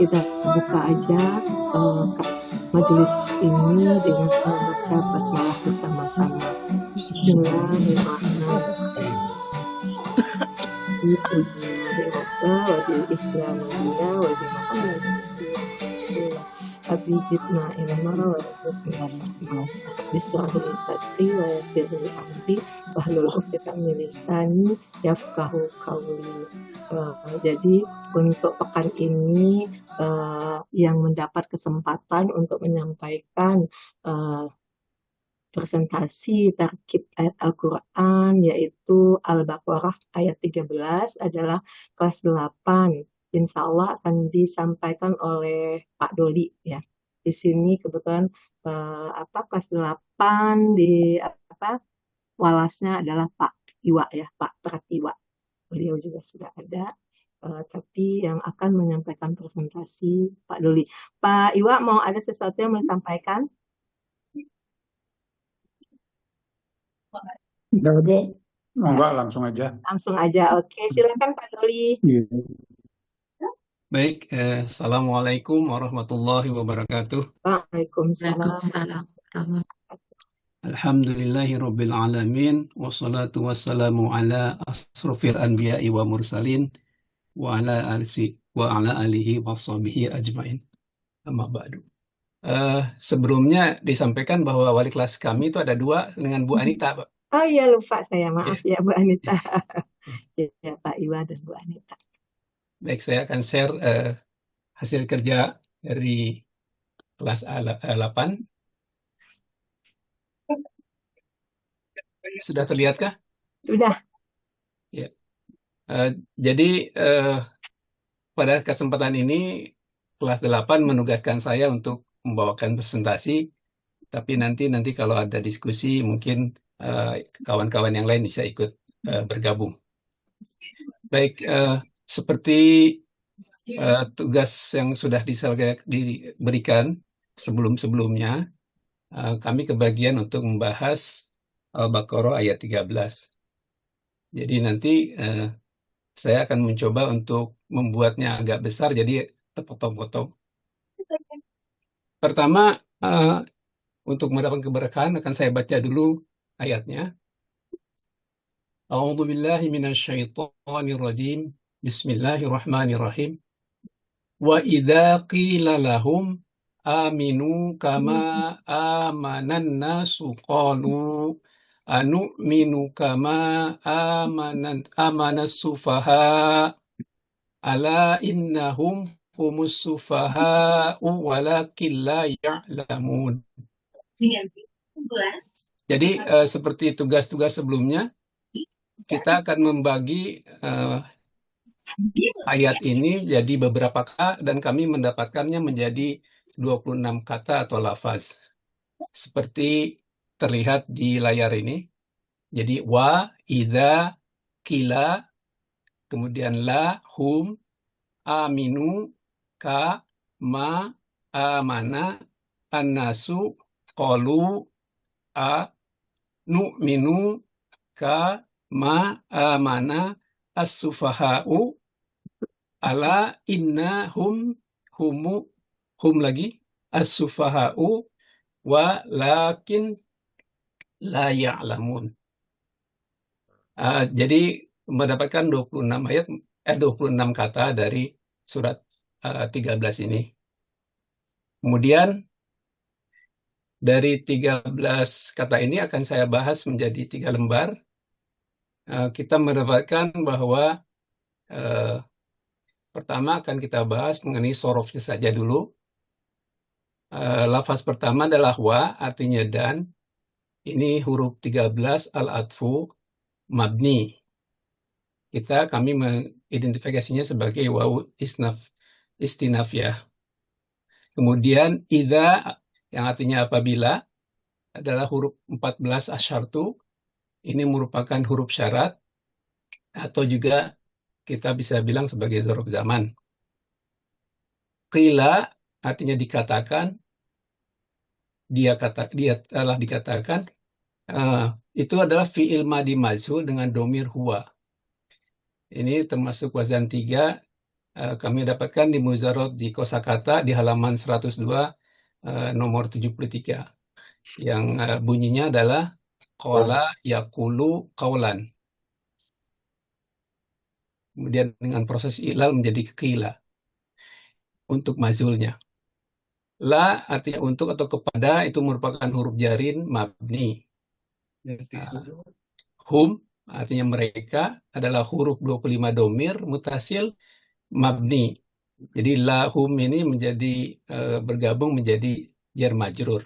kita buka aja majelis ini dengan membaca basmalah bersama-sama. Bismillahirrahmanirrahim. Abi zidna ilma wa rzuqna bisahri sadri wa yassirli amri wahlul 'uqdatam min lisani yafqahu qawli. Jadi untuk pekan ini yang mendapat kesempatan untuk menyampaikan presentasi tarkib ayat Al-Quran yaitu Al-Baqarah ayat 13 adalah kelas 8. Insya Allah akan disampaikan oleh Pak Doli ya. Di sini kebetulan kelas 8 di walasnya adalah Pak Iwa ya, Pak Pratiwa. Beliau juga sudah ada. Tapi yang akan menyampaikan presentasi Pak Doli. Pak Iwa mau ada sesuatu yang mau disampaikan? Enggak, langsung aja. Langsung aja, oke. Silakan Pak Doli. Baik, Assalamualaikum warahmatullahi wabarakatuh. Waalaikumsalam. Alhamdulillahirabbil alamin wassalatu wassalamu ala asrofil anbiya'i wa mursalin wa ala alihi washabihi ajmain. Amma ba'du. Sebelumnya disampaikan bahwa wali kelas kami itu ada 2 dengan Bu Anita, Pak. Oh iya, lupa saya, maaf ya Bu Anita. Ya, Pak Iwa dan Bu Anita. Baik, saya akan share hasil kerja dari kelas A8. Sudah terlihatkah? Sudah. Ya. Jadi pada kesempatan ini kelas 8 menugaskan saya untuk membawakan presentasi, tapi nanti kalau ada diskusi mungkin kawan-kawan yang lain bisa ikut bergabung. Baik, seperti tugas yang sudah diberikan sebelum-sebelumnya, kami kebagian untuk membahas Al-Baqarah ayat 13. Jadi nanti saya akan mencoba untuk membuatnya agak besar, jadi terpotong-potong. Pertama, untuk mendapatkan keberkahan akan saya baca dulu ayatnya. A'udzu billahi minasyaitonir rajim. Bismillahirrahmanirrahim. Wa idza qila lahum aminu kama amanan nasu qalu anu'minu kama amanas sufaha ala innahum humus sufaha'u walakin la ya'lamun. Jadi seperti tugas-tugas sebelumnya, kita akan membagi ayat ini jadi beberapa kata dan kami mendapatkannya menjadi 26 kata atau lafaz. Seperti terlihat di layar ini. Jadi wa, idza, kila, kemudian la, hum, aminu, ka, ma, amana, annasu, qalu, a, nu'minu, ka, ma, amana, as-sufaha'u, ala, inna, hum lagi, as-sufaha'u, wa, lakin, la ya'lamun. Jadi mendapatkan 26 kata dari surat 13 ini. Kemudian dari 13 kata ini akan saya bahas menjadi 3 lembar. Kita mendapatkan bahwa pertama akan kita bahas mengenai sorofnya saja dulu. Lafaz pertama adalah wa, artinya dan. Ini huruf 13 al-atfu mabni. Kami mengidentifikasinya sebagai wawu istinafiyah. Kemudian idza yang artinya apabila adalah huruf 14 asyartu. Ini merupakan huruf syarat atau juga kita bisa bilang sebagai dzarf zaman. Qila artinya dikatakan, dia telah dikatakan, itu adalah fi'il madi majhul dengan domir huwa. Ini termasuk wazan 3 kami dapatkan di Muzarot di kosakata di halaman 102 nomor 73 yang bunyinya adalah qala yaqulu qaulan. Kemudian dengan proses ilal menjadi qila untuk mazulnya. La artinya untuk atau kepada itu merupakan huruf jarin mabni. Hum artinya mereka adalah huruf 25 domir mutasil mabni. Jadi la hum ini menjadi bergabung menjadi jar majrur.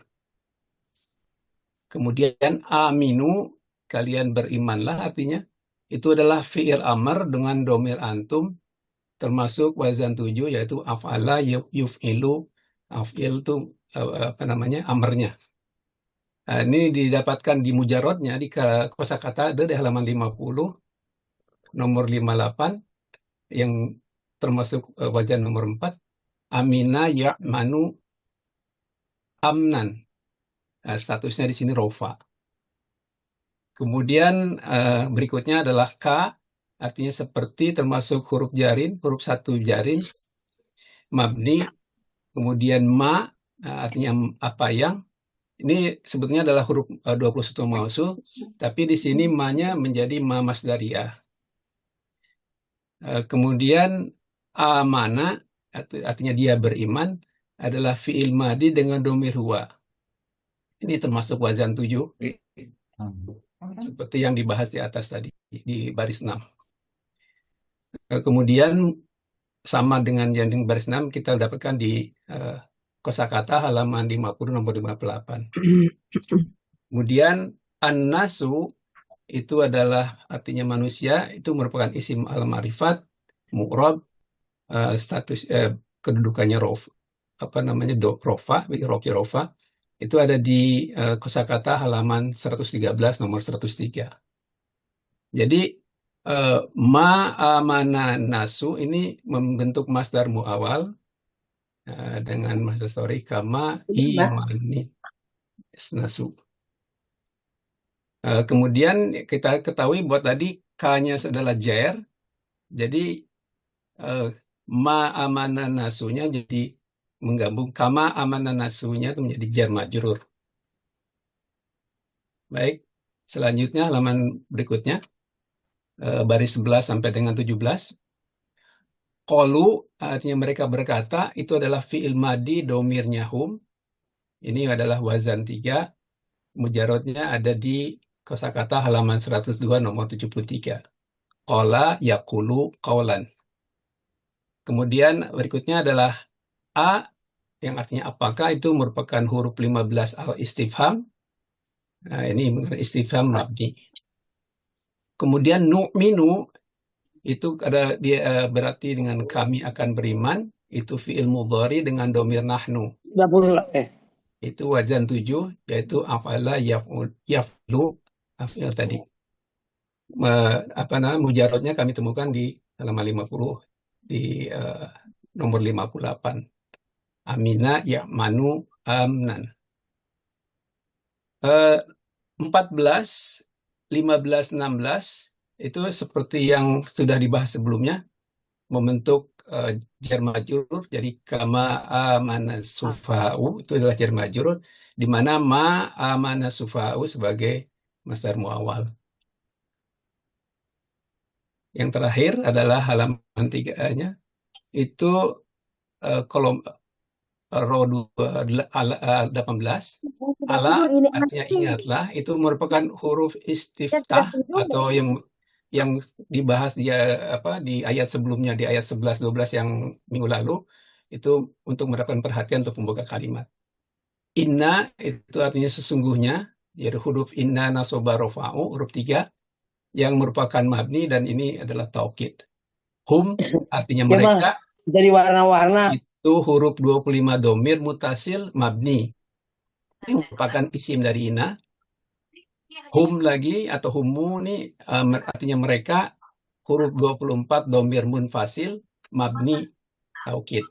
Kemudian aminu kalian berimanlah artinya itu adalah fi'il amr dengan domir antum termasuk wazan 7 yaitu af'ala yuf'ilu af'il itu apa namanya amarnya. Nah, ini didapatkan di mujarodnya di kosakata ada di halaman 50 nomor 58 yang termasuk wazan nomor 4 amina ya'manu amnan. Nah, statusnya di sini rofa. Kemudian berikutnya adalah ka artinya seperti termasuk huruf jarin, huruf satu jarin mabni. Kemudian ma artinya apa yang ini sebetulnya adalah huruf 21 mausul, tapi di sini ma-nya menjadi ma masdariyah. Kemudian amana artinya dia beriman adalah fi'il madi dengan domir huwa. Ini termasuk wazan 7 seperti yang dibahas di atas tadi di baris 6. Kemudian sama dengan yang di baris 6 kita dapatkan di kosakata halaman 50 nomor 58. Kemudian an-nasu itu adalah artinya manusia, itu merupakan isim al-ma'rifat, mu'rab, status kedudukannya rofa, itu ada di kosakata halaman 113 nomor 103. Jadi ma amana nasu ini membentuk masdar muawal dengan masdar story kama imani nasu. Kemudian kita ketahui bahwa tadi K-nya adalah jair, jadi ma amana nasunya jadi menggabung kama amana nasunya itu menjadi jar majrur. Baik, selanjutnya halaman berikutnya baris 11 sampai dengan 17. Qalu artinya mereka berkata itu adalah fi'il madi domirnya hum. Ini adalah wazan 3. Mujarodnya ada di kosakata halaman 102 nomor 73. Qala yaqulu qaulan. Kemudian berikutnya adalah a yang artinya apakah itu merupakan huruf 15 al-istifham. Nah, ini istifham mabni. Kemudian nu'minu itu ada dia berarti dengan kami akan beriman, itu fi'il mudhari dengan domir nahnu. Itu wazan 7 yaitu af'ala yaf'lu af'il tadi. Mujarodnya kami temukan di halaman 50 di nomor 58. Amina ya'manu amnan. 14, 15, 16 itu seperti yang sudah dibahas sebelumnya membentuk jar majrur, jadi kama amana sufa'u itu adalah jar majrur di mana ma amana sufa'u sebagai masdar muawal. Yang terakhir adalah halaman 3-nya itu kolom row 18 ala artinya ingatlah itu merupakan huruf istiftah atau yang dibahas di ayat sebelumnya di ayat 11 12 yang minggu lalu itu untuk mendapatkan perhatian untuk pembuka kalimat. Inna itu artinya sesungguhnya, jadi huruf inna nasoba rofa'u huruf 3 yang merupakan mabni dan ini adalah taukid. Hum artinya mereka jadi warna-warna itu huruf 25 domir mutasil mabni. Ini merupakan isim dari inna. Hum lagi atau humu ini artinya mereka huruf 24 domir munfasil mabni taukid.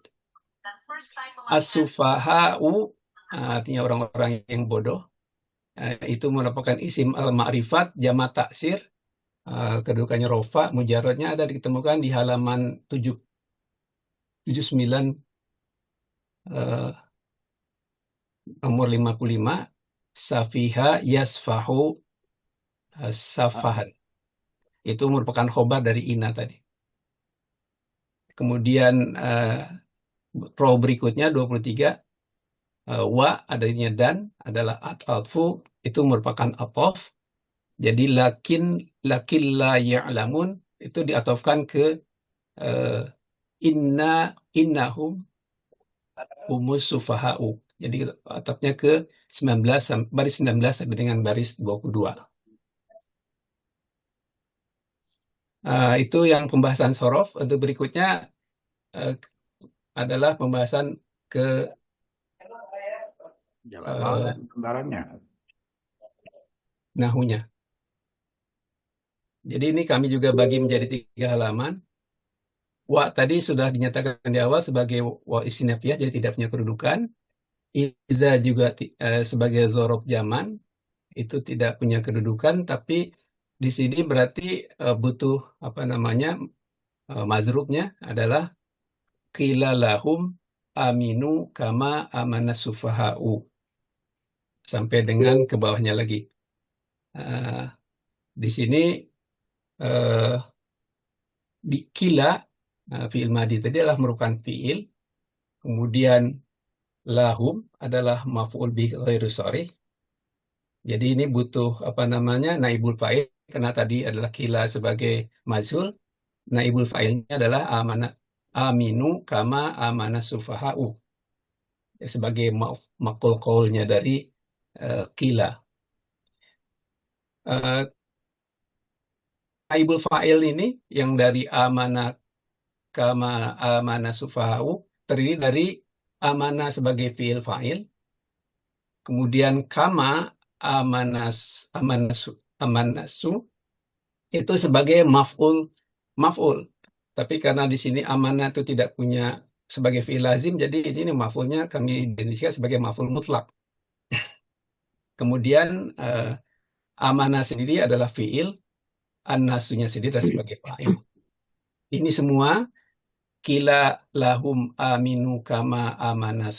As-sufaha'u artinya orang-orang yang bodoh. Itu merupakan isim al-ma'rifat jamak taksir. Kedudukannya rofa, mujarodnya ada ditemukan di halaman 7 79 nomor 55, safiha yasfahu safahan. Itu merupakan khobar dari ina tadi. Kemudian row berikutnya 23, wa adanya dan adalah atfu, itu merupakan atof. Jadi lakin la ya'lamun itu diatofkan ke innahum humus sufaha'u. Jadi atofnya ke 19 baris 19 sampai dengan baris 22. Itu yang pembahasan sorof. Untuk berikutnya adalah pembahasan ke gambarannya. nahunya. Jadi ini kami juga bagi menjadi 3 halaman. Wa tadi sudah dinyatakan di awal sebagai wa istinafiyah, jadi tidak punya kedudukan. Idza juga sebagai dzaraf zaman, itu tidak punya kedudukan, tapi di sini berarti butuh mazrubnya adalah qila lahum aminu kama amanas sufaha'u, sampai dengan ke bawahnya lagi. Di sini di kila fi'il madi tadi adalah merupakan fi'il, kemudian lahum adalah maf'ul bih ghairu sharih. Jadi ini butuh naibul fa'il, karena tadi adalah kila sebagai mazhul. Naibul fa'ilnya adalah aminu kama amana sufaha'u, sebagai maqul qaulnya dari kila. Naibul fa'il ini yang dari amana kama amana sufaha'u terdiri dari amana sebagai fi'il fa'il, kemudian kama amanasu itu sebagai maf'ul. Tapi karena di sini amanah itu tidak punya sebagai fi'il lazim, jadi ini maf'ulnya kami definisikan sebagai maf'ul mutlak. Kemudian amanah sendiri adalah fi'il, an-nasunya sendiri adalah sebagai fa'il. Ini semua kila lahum aminu kama amana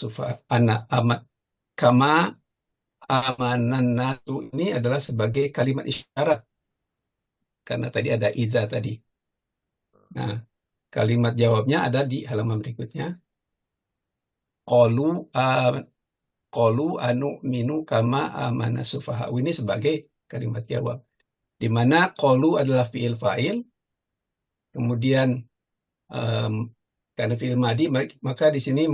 kama amanan natu ini adalah sebagai kalimat isyarat, karena tadi ada iza tadi. Nah, kalimat jawabnya ada di halaman berikutnya. Qalu anu minu kama amana sufaha'u, ini sebagai kalimat jawab, di mana qalu adalah fi'il fa'il, kemudian karena fi'il madi, maka di sini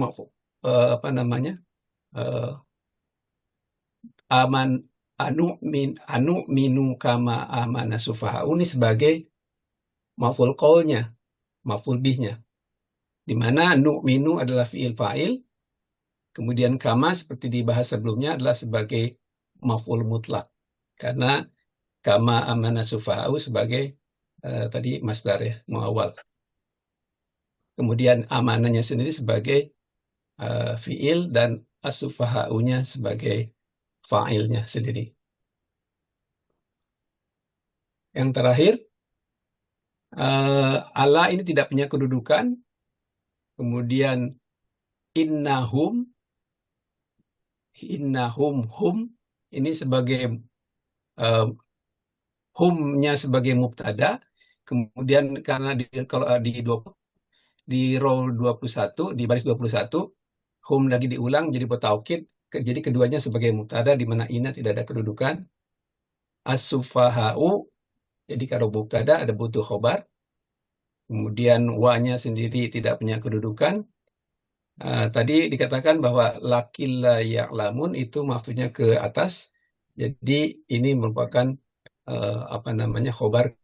anu minu kama amana sufaha'u ini sebagai maf'ul qaulnya, maf'ul bihnya, di mana nu'minu adalah fi'il fa'il, kemudian kama seperti dibahas sebelumnya adalah sebagai maf'ul mutlak, karena kama amana sufaha'u sebagai tadi masdar ya, muawwal. Kemudian amanahnya sendiri sebagai fi'il dan as-sufaha'unya sebagai fa'ilnya sendiri. Yang terakhir, ala ini tidak punya kedudukan. Kemudian innahum hum ini sebagai humnya sebagai mubtada. Kemudian karena kalau di row 21, di baris 21, hum lagi diulang jadi bertaukid, jadi keduanya sebagai mubtada di mana ina tidak ada kedudukan. As-sufaha'u, jadi kalau mubtada ada butuh khobar. Kemudian wa-nya sendiri tidak punya kedudukan. Tadi dikatakan bahwa lakil la ya'lamun itu maksudnya ke atas. Jadi ini merupakan khobar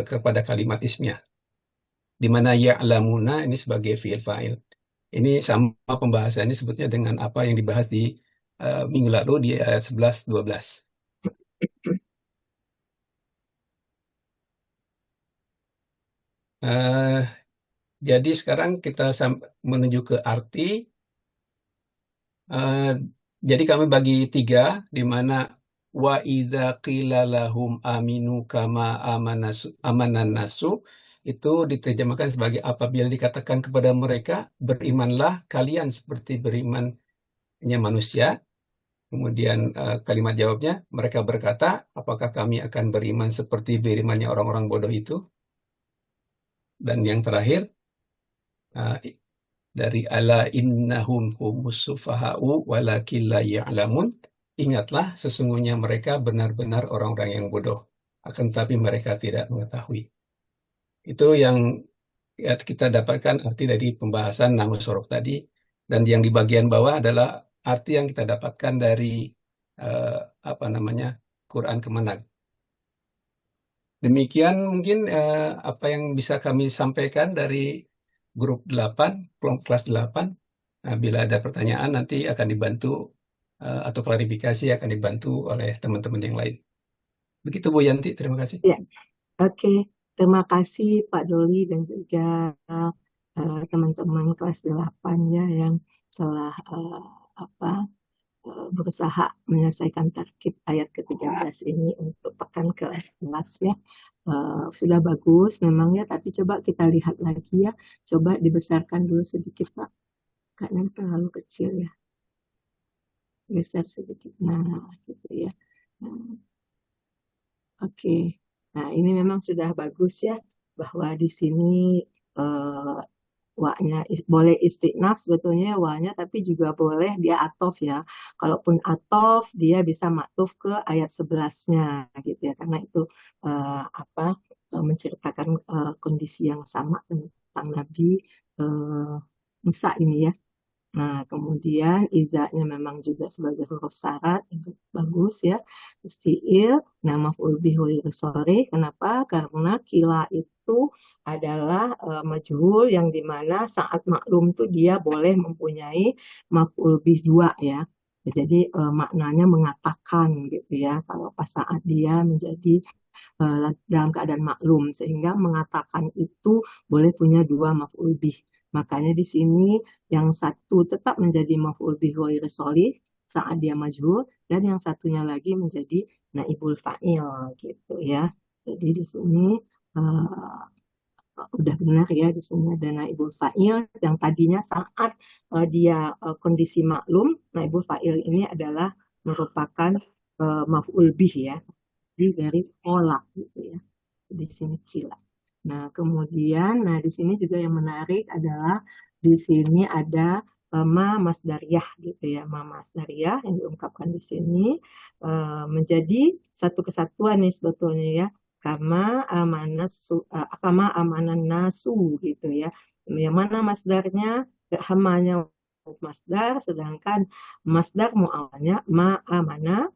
kepada kalimat ismiyah, di mana ya'lamuna ini sebagai fi'il fa'il. Ini sama pembahasannya sebutnya dengan apa yang dibahas di minggu lalu di ayat 11-12. Jadi sekarang kita menuju ke arti. Jadi kami bagi 3, di mana wa idza qila lahum aminu kama amanan nasu, itu diterjemahkan sebagai apabila dikatakan kepada mereka, berimanlah kalian seperti berimannya manusia. Kemudian kalimat jawabnya, mereka berkata, apakah kami akan beriman seperti berimannya orang-orang bodoh itu? Dan yang terakhir, uh, dari ala innahum humus sufaha'u walakin la ya'lamun. Ingatlah, sesungguhnya mereka benar-benar orang-orang yang bodoh, akan tetapi mereka tidak mengetahui. Itu yang ya, kita dapatkan arti dari pembahasan nama sorof tadi. Dan yang di bagian bawah adalah arti yang kita dapatkan dari eh, apa namanya Quran Kemenang. Demikian mungkin apa yang bisa kami sampaikan dari grup 8, kelompok kelas 8. Nah, bila ada pertanyaan nanti akan dibantu atau klarifikasi akan dibantu oleh teman-teman yang lain. Begitu Bu Yanti, terima kasih. Ya, oke. Terima kasih Pak Doli dan juga teman-teman kelas 8 ya yang telah apa berusaha menyelesaikan tarkib ayat ke-13 ini untuk pekan kelas ya. Sudah bagus memang ya, tapi coba kita lihat lagi ya. Coba dibesarkan dulu sedikit Pak, karena terlalu kecil ya. Geser sedikit. Nah, gitu ya. Nah, oke. Nah, ini memang sudah bagus ya, bahwa di sini eh, wa-nya boleh istiqnaf sebetulnya wa-nya, tapi juga boleh dia atof ya. Kalaupun atof, dia bisa maktuf ke ayat 11-nya gitu ya, karena itu apa menceritakan kondisi yang sama tentang Nabi eh, Musa ini ya. Nah, kemudian izanya memang juga sebagai huruf syarat, itu bagus ya. Terus fiil, nah maf'ul bihi wa sore. Kenapa? Karena kila itu adalah majhul yang dimana saat maklum tuh dia boleh mempunyai maf'ul bih dua ya. Jadi maknanya mengatakan gitu ya. Kalau pas saat dia menjadi dalam keadaan maklum, sehingga mengatakan itu boleh punya dua maf'ul bih. Makanya di sini yang satu tetap menjadi maf'ul bih ghairi sholih saat dia majhul, dan yang satunya lagi menjadi naibul fa'il gitu ya. Jadi di sini uh, udah benar ya, di sini ada naibul fa'il yang tadinya saat dia kondisi maklum, naibul fa'il ini adalah merupakan maf'ul bih ya, dari olah gitu ya. Di sini kila. Nah, kemudian, nah di sini juga yang menarik adalah di sini ada ma masdariyah gitu ya, ma masdariyah yang diungkapkan di sini menjadi satu kesatuan nih sebetulnya ya, kama amanan nasu gitu ya. Yang mana masdarnya hamanya masdar, sedangkan masdar muawalnya ma amana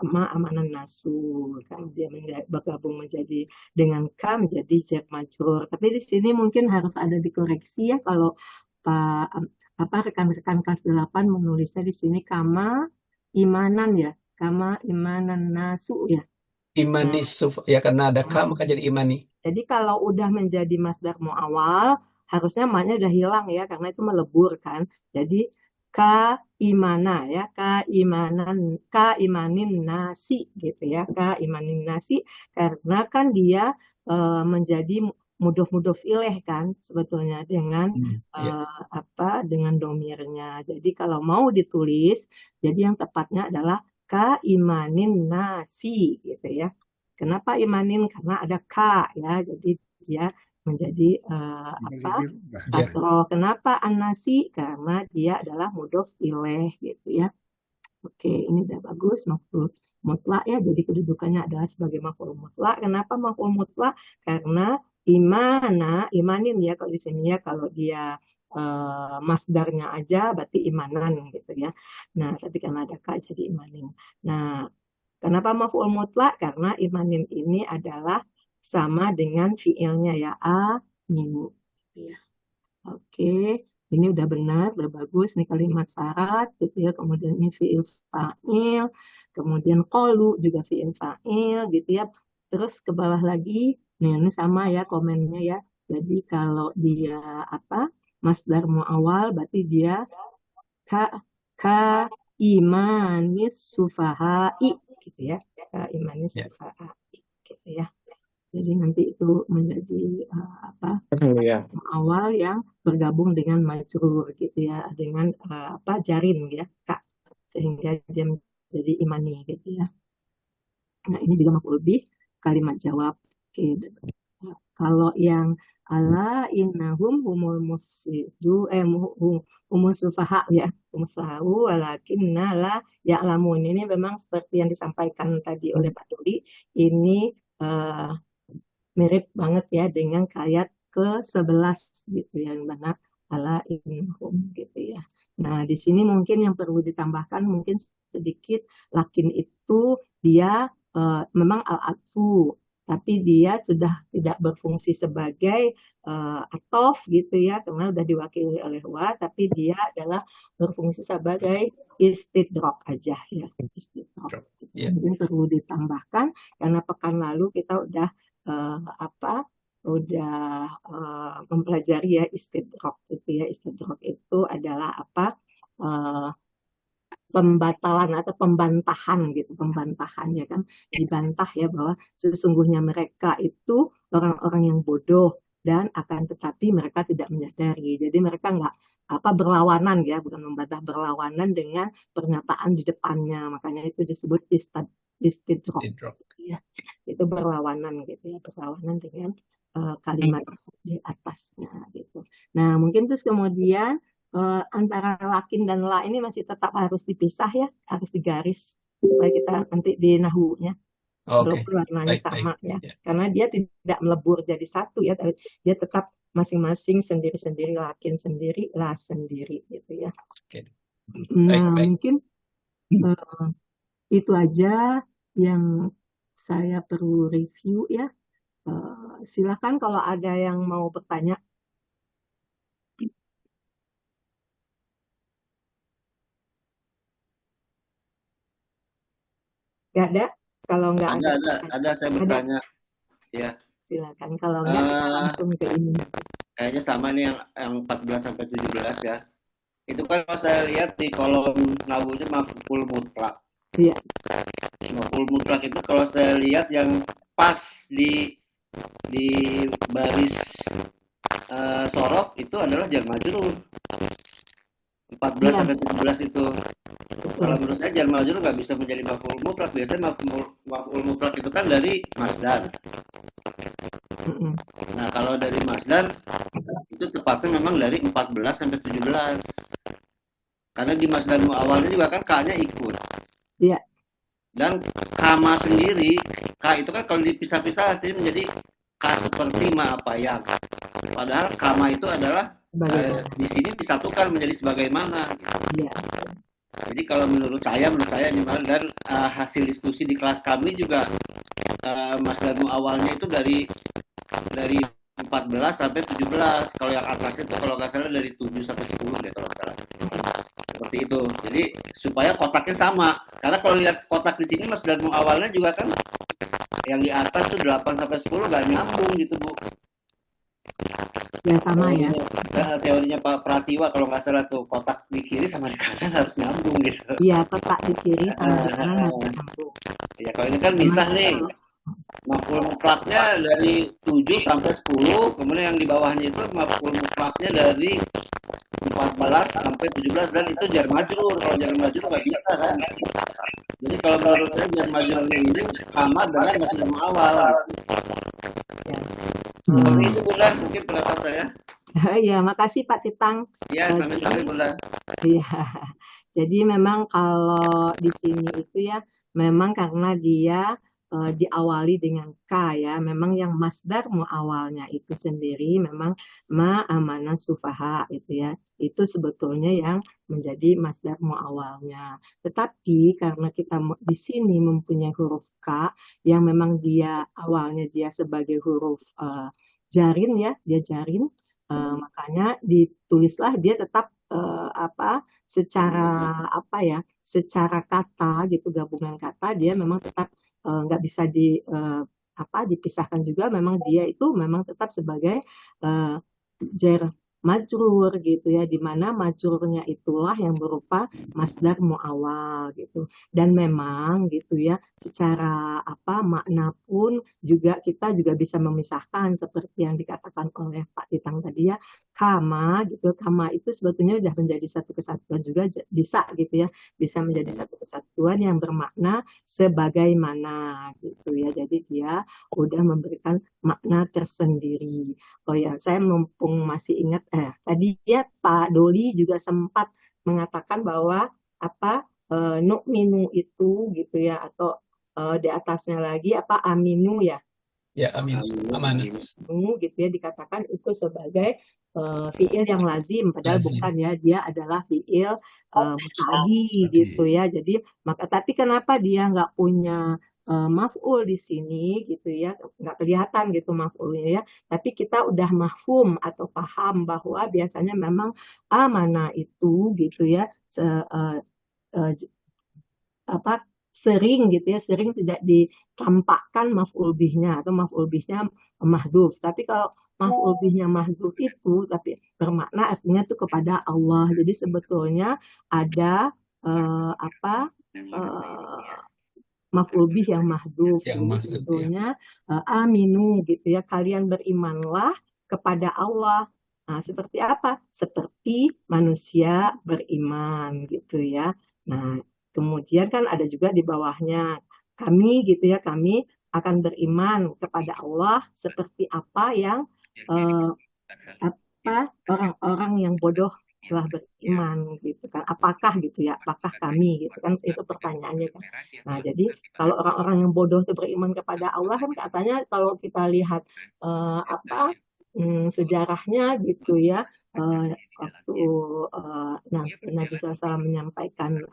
ma amanan nasu kan dia bergabung menjadi dengan K menjadi jar majrur. Tapi di sini mungkin harus ada dikoreksi ya kalau Pak apa rekan-rekan kelas 8 menulisnya di sini kama imanan ya, kama imanan nasu ya. Imani Nah, ya karena ada K maka jadi imani. jadi kalau udah menjadi masdar muawal, harusnya maknya udah hilang ya, karena itu melebur kan. Jadi imana ya, imanin nasi gitu ya, imanin nasi, karena kan dia menjadi mudof ileh kan sebetulnya dengan Ya. dengan domirnya. Jadi kalau mau ditulis, jadi yang tepatnya adalah imanin nasi gitu ya. Kenapa imanin? Karena ada K ya, jadi dia menjadi kasroh. Kenapa anasi? Karena dia adalah mudof ileh gitu ya. Oke, ini udah bagus, maf'ul mutlak ya. Jadi kedudukannya adalah sebagai maf'ul mutlak. Kenapa maf'ul mutlak? Karena imanin ya kalau di sini ya, kalau dia masdarnya aja berarti imanan gitu ya. Nah, tapi karena ada K jadi imanin. Nah, kenapa maf'ul mutlak? Karena imanin ini adalah sama dengan fiilnya ya, minu. Ya. Oke, ini udah benar, udah bagus. Ini kalimat syarat, gitu ya. Kemudian ini fiil fa'il, kemudian qalu juga fiil fa'il, gitu ya. Terus ke bawah lagi, nih ini sama ya komennya ya. Jadi kalau dia apa masdar muawal, berarti dia ka ka imanis sufahai gitu ya, ka imanis Ya. sufahai gitu ya. Jadi nanti itu menjadi apa Iya. awal yang bergabung dengan majrur gitu ya, dengan apa jarin ya Kak, sehingga dia menjadi imani gitu ya. Nah ini juga maf'ul bih kalimat jawab. Oke. Kalau yang ala innahum humul mufsidu humul sufaha ya, humsahu walakinna la ya'lamun. Ini memang seperti yang disampaikan tadi oleh Pak Dodi, ini eh, mirip banget ya dengan ayat ke-11 gitu ya, yang mana ala innahum gitu ya. Nah, di sini mungkin yang perlu ditambahkan mungkin sedikit, lakin itu dia memang al-atfu, tapi dia sudah tidak berfungsi sebagai atof gitu ya, karena sudah diwakili oleh wa, tapi dia adalah berfungsi sebagai istidrok aja ya, istidrok. Ya. Mungkin perlu ditambahkan karena pekan lalu kita udah apa udah mempelajari ya istidrok itu ya. Istidrok itu adalah apa eh, pembatalan atau pembantahan gitu, pembantahan ya kan, dibantah ya bahwa sesungguhnya mereka itu orang-orang yang bodoh dan akan tetapi mereka tidak menyadari. Jadi mereka nggak apa berlawanan ya, bukan membantah, berlawanan dengan pernyataan di depannya. Makanya itu disebut istidrok Idrok. ya. Itu berlawanan gitu ya, berlawanan dengan kalimat di atasnya gitu. Nah, mungkin terus kemudian antara lakin dan la ini masih tetap harus dipisah ya, harus digaris supaya kita nanti di nahunya Oke, walaupun warnanya baik, baik. sama ya, Ya. karena dia tidak melebur jadi satu ya, tapi dia tetap masing-masing sendiri-sendiri, lakin sendiri, la sendiri gitu ya. Oke. Baik, Nah, baik. mungkin itu aja yang saya perlu review ya. Silakan kalau ada yang mau bertanya. Gak ada? Kalau nggak ada, Ada saya ada, bertanya. Ya. silakan. Kalau nggak kita langsung ke ini. Kayaknya sama nih yang 14 sampai 17 ya. Itu kan kalau saya lihat di kolom nahunya maf'ul mutlak. Iya. Maf'ul mutlak itu kalau saya lihat yang pas di baris sorof itu adalah jar majrur. 14 Iya. sampai 17 itu. Betul. Kalau menurut saya jar majrur nggak bisa menjadi maf'ul mutlak. Biasanya maf'ul mutlak itu kan dari masdar. Mm-mm. Nah, kalau dari masdar itu tepatnya memang dari 14 sampai 17. Karena di masdar awalnya juga kan K-nya ikut. Iya. Dan kama sendiri, K itu kan kalau dipisah-pisah artinya menjadi K seperti ma apa yang. Padahal kama itu adalah di sini disatukan menjadi sebagaimana. Iya. Jadi kalau menurut saya dan hasil diskusi di kelas kami juga masdar awalnya itu dari 14 sampai 17. Kalau yang atasnya itu kalau nggak salah dari 7 sampai 10 deh kalau nggak salah. Seperti itu. Jadi supaya kotaknya sama. Karena kalau lihat kotak di sini mas dan awalnya juga kan yang di atas tuh 8 sampai 10 nggak nyambung gitu, Bu. Ya sama ya. Teorinya Pak Pratiwa kalau nggak salah tuh kotak di kiri sama di kanan harus nyambung gitu. Iya, kotak di kiri sama di kanan harus nyambung. Ya kalau ini kan misah nih. Maf'ul mutlaknya dari 7 sampai 10, kemudian yang di bawahnya itu maf'ul mutlaknya dari 14 sampai 17 dan itu jar majrur. Kalau jar majrur nggak bisa kan. Jadi kalau menurut saya jar majrurnya ini sama dengan masdar awal. Seperti itu Bunda, mungkin pendapat saya. Iya, makasih Pak Titang. Ya, sampai Bunda. Iya. Jadi memang kalau di sini itu ya, memang karena dia diawali dengan K ya, memang yang masdar muawalnya itu sendiri memang ma amanah sufaha itu ya, itu sebetulnya yang menjadi masdar muawalnya. Tetapi karena kita di sini mempunyai huruf K yang memang dia awalnya dia sebagai huruf jarin ya, dia jarin, makanya ditulislah dia tetap secara kata gitu, gabungan kata dia memang tetap nggak bisa dipisahkan juga, memang dia itu memang tetap sebagai jar majrur gitu ya, di mana majrurnya itulah yang berupa masdar muawwal gitu. Dan memang gitu ya, secara makna pun juga kita juga bisa memisahkan seperti yang dikatakan oleh Pak Titang tadi ya, kama gitu. Kama itu sebetulnya sudah menjadi satu kesatuan juga bisa gitu ya, bisa menjadi satu kesatuan yang bermakna sebagaimana gitu ya. Jadi dia udah memberikan makna tersendiri. Oh ya, saya mumpung masih ingat, tadi ya Pak Doli juga sempat mengatakan bahwa nu'minu itu gitu ya, atau di atasnya lagi aminu ya, Ya, amin. Amanah. gitu ya, dikatakan itu sebagai fiil yang lazim, padahal Lazim. bukan ya, dia adalah fiil muta'addi gitu ya. Jadi tapi kenapa dia nggak punya maf'ul di sini gitu ya, nggak kelihatan gitu maf'ulnya ya, tapi kita udah mafhum atau paham bahwa biasanya memang amanah itu gitu ya eh, sering gitu ya, sering tidak ditampakkan maf'ul bihnya atau maf'ul bihnya mahdhuf. Tapi kalau maf'ul bihnya mahdhuf itu tapi bermakna artinya itu kepada Allah. Jadi sebetulnya ada maf'ul bih yang mahdhuf. Yang Jadi mahdhuf, sebetulnya aminu gitu ya, kalian berimanlah kepada Allah. Nah, seperti apa? Seperti manusia beriman gitu ya. Nah, kemudian kan ada juga di bawahnya kami gitu ya, kami akan beriman kepada Allah seperti apa yang orang-orang yang bodoh telah beriman gitu kan. Apakah gitu ya, apakah kami gitu kan, itu pertanyaannya kan. Nah, jadi kalau orang-orang yang bodoh itu beriman kepada Allah kan katanya kalau kita lihat sejarahnya gitu ya, waktu Nabi SAW menyampaikan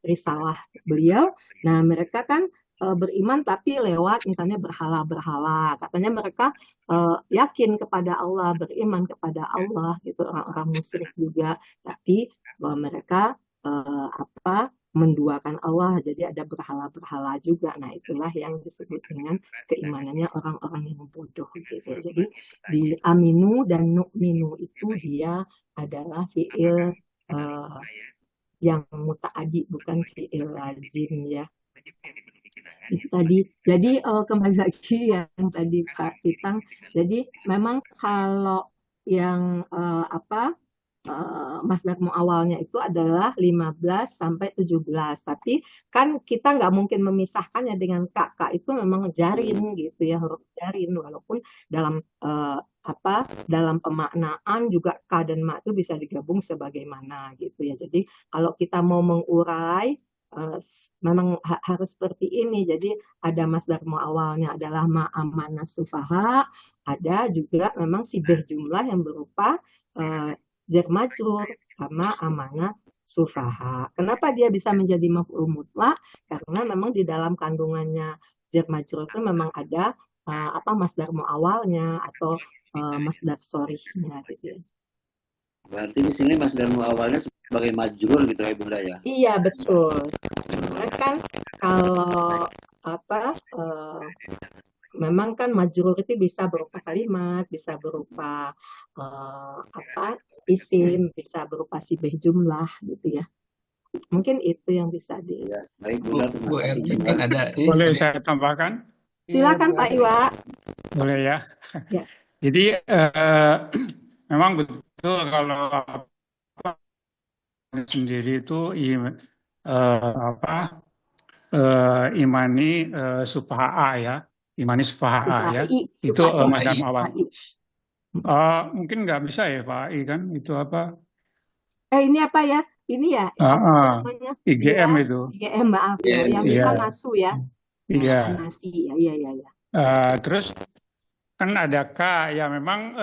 risalah beliau, nah mereka kan beriman tapi lewat misalnya berhala-berhala. Katanya mereka yakin kepada Allah, beriman kepada Allah gitu, orang-orang musyrik juga, tapi bahwa mereka menduakan Allah, jadi ada berhala-berhala juga. Nah, itulah yang disebut dengan keimanannya orang-orang yang bodoh gitu. Jadi di aminu dan nu'minu itu dia adalah fiil yang muta'adi, bukan fiil lazim ya. Itu tadi. Jadi kembali lagi yang tadi Kak Titang. Jadi memang kalau yang masdar muawalnya itu adalah 15 sampai 17. Tapi kan kita nggak mungkin memisahkannya dengan kak itu memang jarin gitu ya, huruf jarin, walaupun dalam dalam pemaknaan juga ka dan ma itu bisa digabung sebagaimana gitu ya. Jadi kalau kita mau mengurai memang harus seperti ini. Jadi ada masdar muawalnya adalah ma amana sufaha, ada juga memang sibah jumlah yang berupa jar majrur karena amanah sufaha. Kenapa dia bisa menjadi maf'ul mutlak? Karena memang di dalam kandungannya jar majrur itu memang ada masdar muawalnya atau masdar sorihnya gitu. Berarti di sini masdar muawalnya sebagai majrur gitu ya Bunda ya? Iya betul. Karena kan kalau memang kan majrur itu bisa berupa kalimat, bisa berupa isim, bisa berupa sibah jumlah gitu ya. Mungkin itu yang bisa di. Ya, baik Bunda. Bu Erwin kan ada. Boleh saya tambahkan? Silakan Pak Iwa. Boleh ya. Ya. Jadi memang betul kalau sendiri itu imani sufaha ya, imani sufaha ya, itu masdar muawwal. Mungkin nggak bisa ya Pak I kan itu apa? Ini apa ya? Ini ya? Namanya? IGM ya, itu. IGM maaf ya, yang bisa nasu ya. Iya. Nasi ya, iya. Terus kan ada K ya memang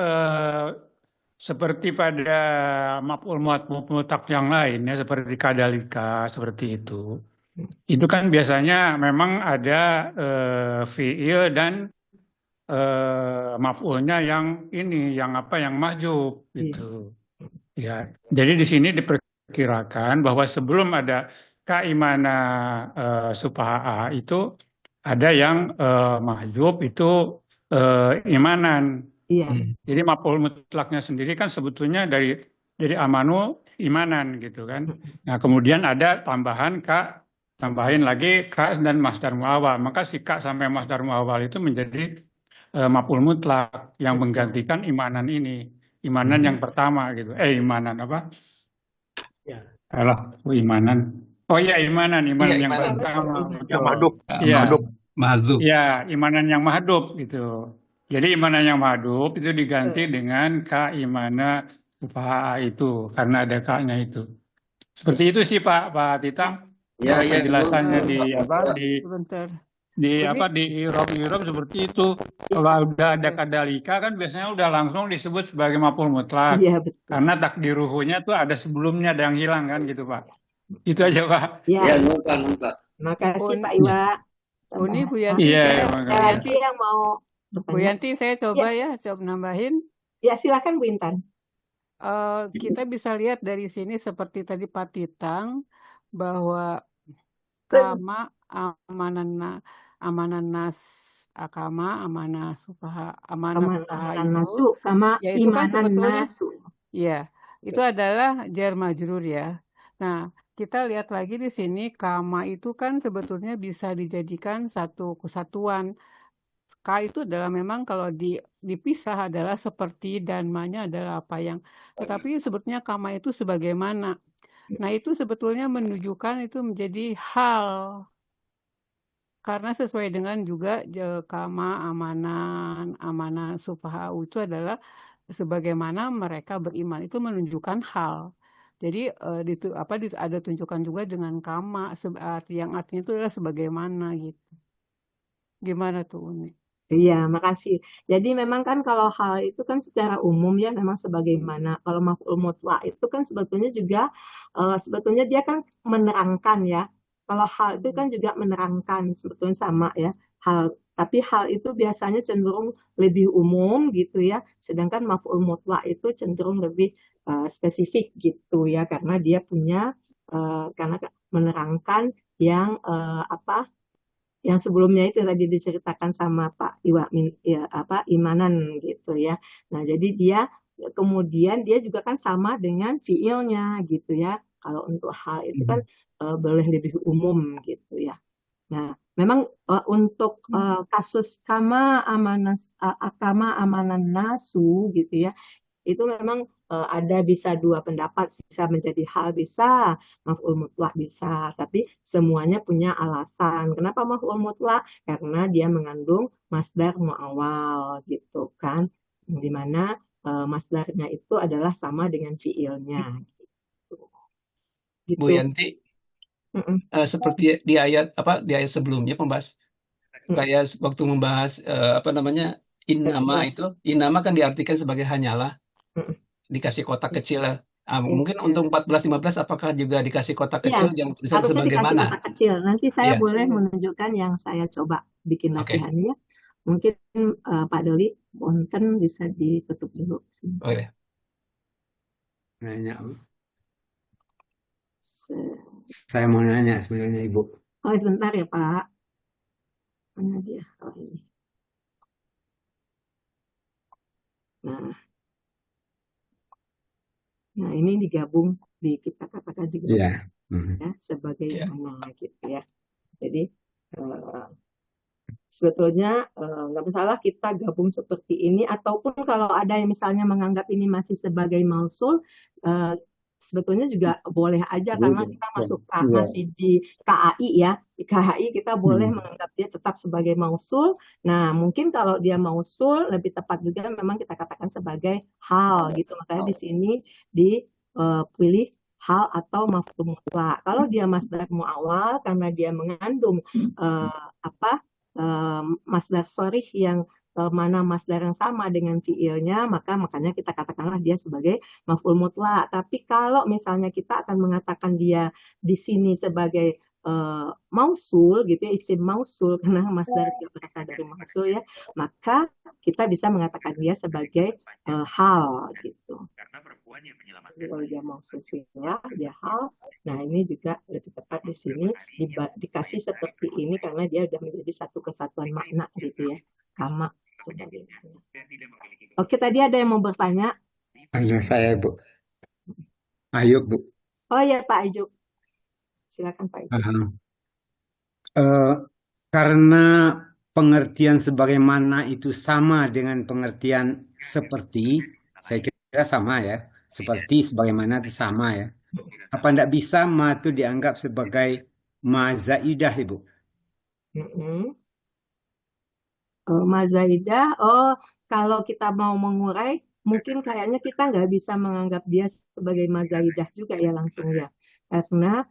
seperti pada maf'ul mutlaq yang lain ya, seperti kadalika seperti itu. Itu kan biasanya memang ada fi'il dan maf'ulnya yang ini, yang mahjub gitu. Ya, jadi di sini diperkirakan bahwa sebelum ada kaimana sufaha itu ada yang mahjub itu imanan. Iya. Jadi maf'ul mutlaknya sendiri kan sebetulnya dari amanu imanan gitu kan. Nah, kemudian ada tambahin lagi ka dan masdar muawwal. Maka si ka sampai masdar muawwal itu menjadi maf'ul mutlak yang menggantikan imanan ini. Imanan yang pertama gitu. Imanan apa? Ya. Alah, imanan. Oh iya, imanan Iya, yang imanan. pertama. Yang Betul. mahdub. Iya. Mahdub. Mahdzuf. Ya, imanan yang mahdub gitu. Jadi imanan yang mahdub itu diganti dengan ka imana sufaha itu karena ada ka-nya itu. Seperti itu sih Pak Tita. Ya, ya. Penjelasannya di Sebentar. di Irob seperti itu. Kalau udah ada kadalika kan biasanya udah langsung disebut sebagai maf'ul mutlak. Iya, betul. Karena takdiruhunya tuh ada sebelumnya ada yang hilang kan gitu Pak. Itu aja Pak. Ya, Ya, lupa. makasih Pak Iwa. Ini Bu Tambahan. Yanti, Iya, saya, makasih. Bu Yanti, yang mau Bu bertanya? Yanti, saya coba coba nambahin. Ya, silakan Bu Intan. Kita bisa lihat dari sini seperti tadi Pak Titang bahwa kama amanan nas akama amanah sufaha amanah sufaha Amanan itu nasu sama ya itu kan imanan sebetulnya nasu. ya itu adalah jar majrur ya. Nah, kita lihat lagi di sini kama itu kan sebetulnya bisa dijadikan satu kesatuan. K itu adalah memang kalau dipisah adalah seperti dan ma-nya adalah apa yang. Tetapi sebetulnya kama itu sebagaimana. Nah, itu sebetulnya menunjukkan itu menjadi hal. Karena sesuai dengan juga kama amanah sufahau itu adalah sebagaimana mereka beriman. Itu menunjukkan hal. Jadi ada tunjukkan juga dengan kama yang artinya itu adalah sebagaimana gitu. Gimana tuh Uni? Iya, makasih. Jadi memang kan kalau hal itu kan secara umum ya memang sebagaimana. Kalau maf'ul mutlak itu kan sebetulnya juga sebetulnya dia kan menerangkan ya. Kalau hal itu kan juga menerangkan sebetulnya sama ya. Tapi hal itu biasanya cenderung lebih umum gitu ya. Sedangkan maf'ul mutlak itu cenderung lebih spesifik gitu ya karena dia punya karena menerangkan yang yang sebelumnya itu tadi diceritakan sama Pak Iwa imanan gitu ya. Nah, jadi dia kemudian dia juga kan sama dengan fiilnya gitu ya. Kalau untuk hal itu kan boleh lebih umum gitu ya. Nah, memang untuk kasus kama amanan nasu gitu ya. Itu memang ada bisa dua pendapat, bisa menjadi hal bisa, maf'ul mutlak bisa, tapi semuanya punya alasan. Kenapa maf'ul mutlak? Karena dia mengandung masdar mu'awwal gitu kan, di mana masdarnya itu adalah sama dengan fiilnya. Gitu. Bu Yanti, seperti di ayat sebelumnya pembahas kayak waktu membahas innama itu, innama kan diartikan sebagai hanyalah. Dikasih kotak kecil. Mungkin untuk 14-15 apakah juga dikasih kotak kecil yang tulisan harusnya sebagaimana? dikasih kotak kecil. Nanti saya boleh menunjukkan yang saya coba bikin latihannya. Mungkin Pak Doli, Bonten bisa ditutup dulu. Oke. Nanya. Saya mau nanya sebenarnya Ibu. Oh, sebentar ya Pak. Mana dia? Oh, ini. Nah, ini digabung kita katakan digabung ya, sebagai mana gitu ya. Jadi sebetulnya nggak masalah kita gabung seperti ini, ataupun kalau ada yang misalnya menganggap ini masih sebagai mausul, sebetulnya juga boleh aja karena kita masih di KAI ya. Di KAI kita boleh menganggap dia tetap sebagai mausul. Nah, mungkin kalau dia mausul lebih tepat juga memang kita katakan sebagai hal gitu. Makanya di sini dipilih hal atau maf'ul mutlak. Kalau dia masdar mu'awwal karena dia mengandung masdar sharih yang mana masdar yang sama dengan fiilnya, makanya kita katakanlah dia sebagai maf'ul mutlak. Tapi kalau misalnya kita akan mengatakan dia di sini sebagai mausul gitu ya, isim mausul karena masdar berasal dari mausul ya, maka kita bisa mengatakan dia sebagai hal gitu. Kalau dia mausul ya, dia hal. Nah, ini juga lebih tepat di sini dikasih seperti ini karena dia sudah menjadi satu kesatuan makna gitu ya. Kama sebagaimana. Oke, tadi ada yang mau bertanya? Ada saya, Bu. Ayo, Bu. Oh ya, Pak Ayub. Silakan Pak Ayub. Aha. Karena pengertian sebagaimana itu sama dengan pengertian seperti, saya kira sama ya. Seperti sebagaimana itu sama ya. Apa tidak bisa ma itu dianggap sebagai ma zaidah, Ibu? Mm-mm. Mazaidah, kalau kita mau mengurai, mungkin kayaknya kita nggak bisa menganggap dia sebagai mazaidah juga ya langsung ya. Karena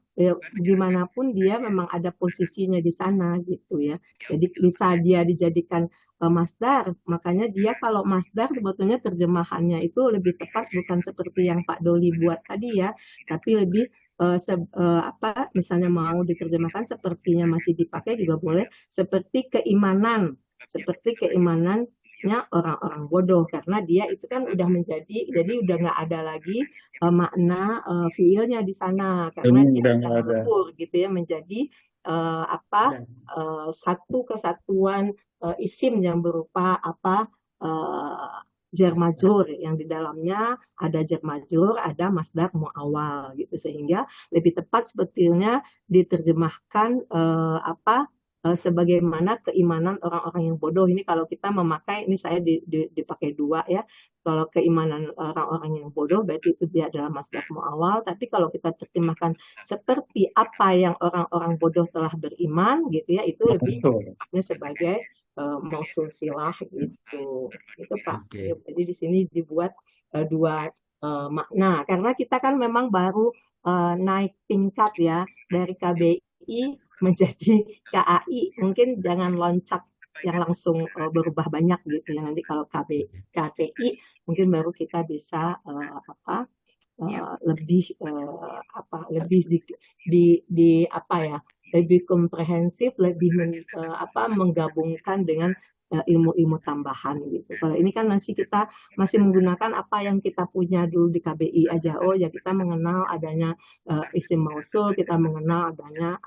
gimana pun dia memang ada posisinya di sana gitu ya. Jadi bisa dia dijadikan masdar, makanya dia kalau masdar sebetulnya terjemahannya itu lebih tepat bukan seperti yang Pak Doli buat tadi ya, tapi lebih apa misalnya mau diterjemahkan sepertinya masih dipakai juga boleh, seperti keimanannya orang-orang bodoh, karena dia itu kan udah menjadi, jadi udah nggak ada lagi makna fiilnya di sana, karena dia udah udah nggak ada. melebur gitu ya menjadi satu kesatuan isim yang berupa jar majrur, yang di dalamnya ada jar majrur, ada masdar muawwal gitu, sehingga lebih tepat sebetulnya diterjemahkan sebagaimana keimanan orang-orang yang bodoh. Ini kalau kita memakai, ini saya dipakai dua ya. Kalau keimanan orang-orang yang bodoh berarti itu dia adalah masdar muawwal. Tapi kalau kita terjemahkan seperti apa yang orang-orang bodoh telah beriman gitu ya, itu lebih tepatnya sebagai mausul silah gitu. Itu Pak. Oke. Jadi di sini dibuat dua makna, karena kita kan memang baru naik tingkat ya dari KBI menjadi KAI, mungkin jangan loncat yang langsung berubah banyak gitu ya. Nanti kalau KTI mungkin baru kita bisa lebih lebih komprehensif, lebih menggabungkan dengan ilmu-ilmu tambahan gitu. Kalau ini kan kita masih menggunakan apa yang kita punya dulu di KBI aja. Oh ya, kita mengenal adanya isim mausul, kita mengenal adanya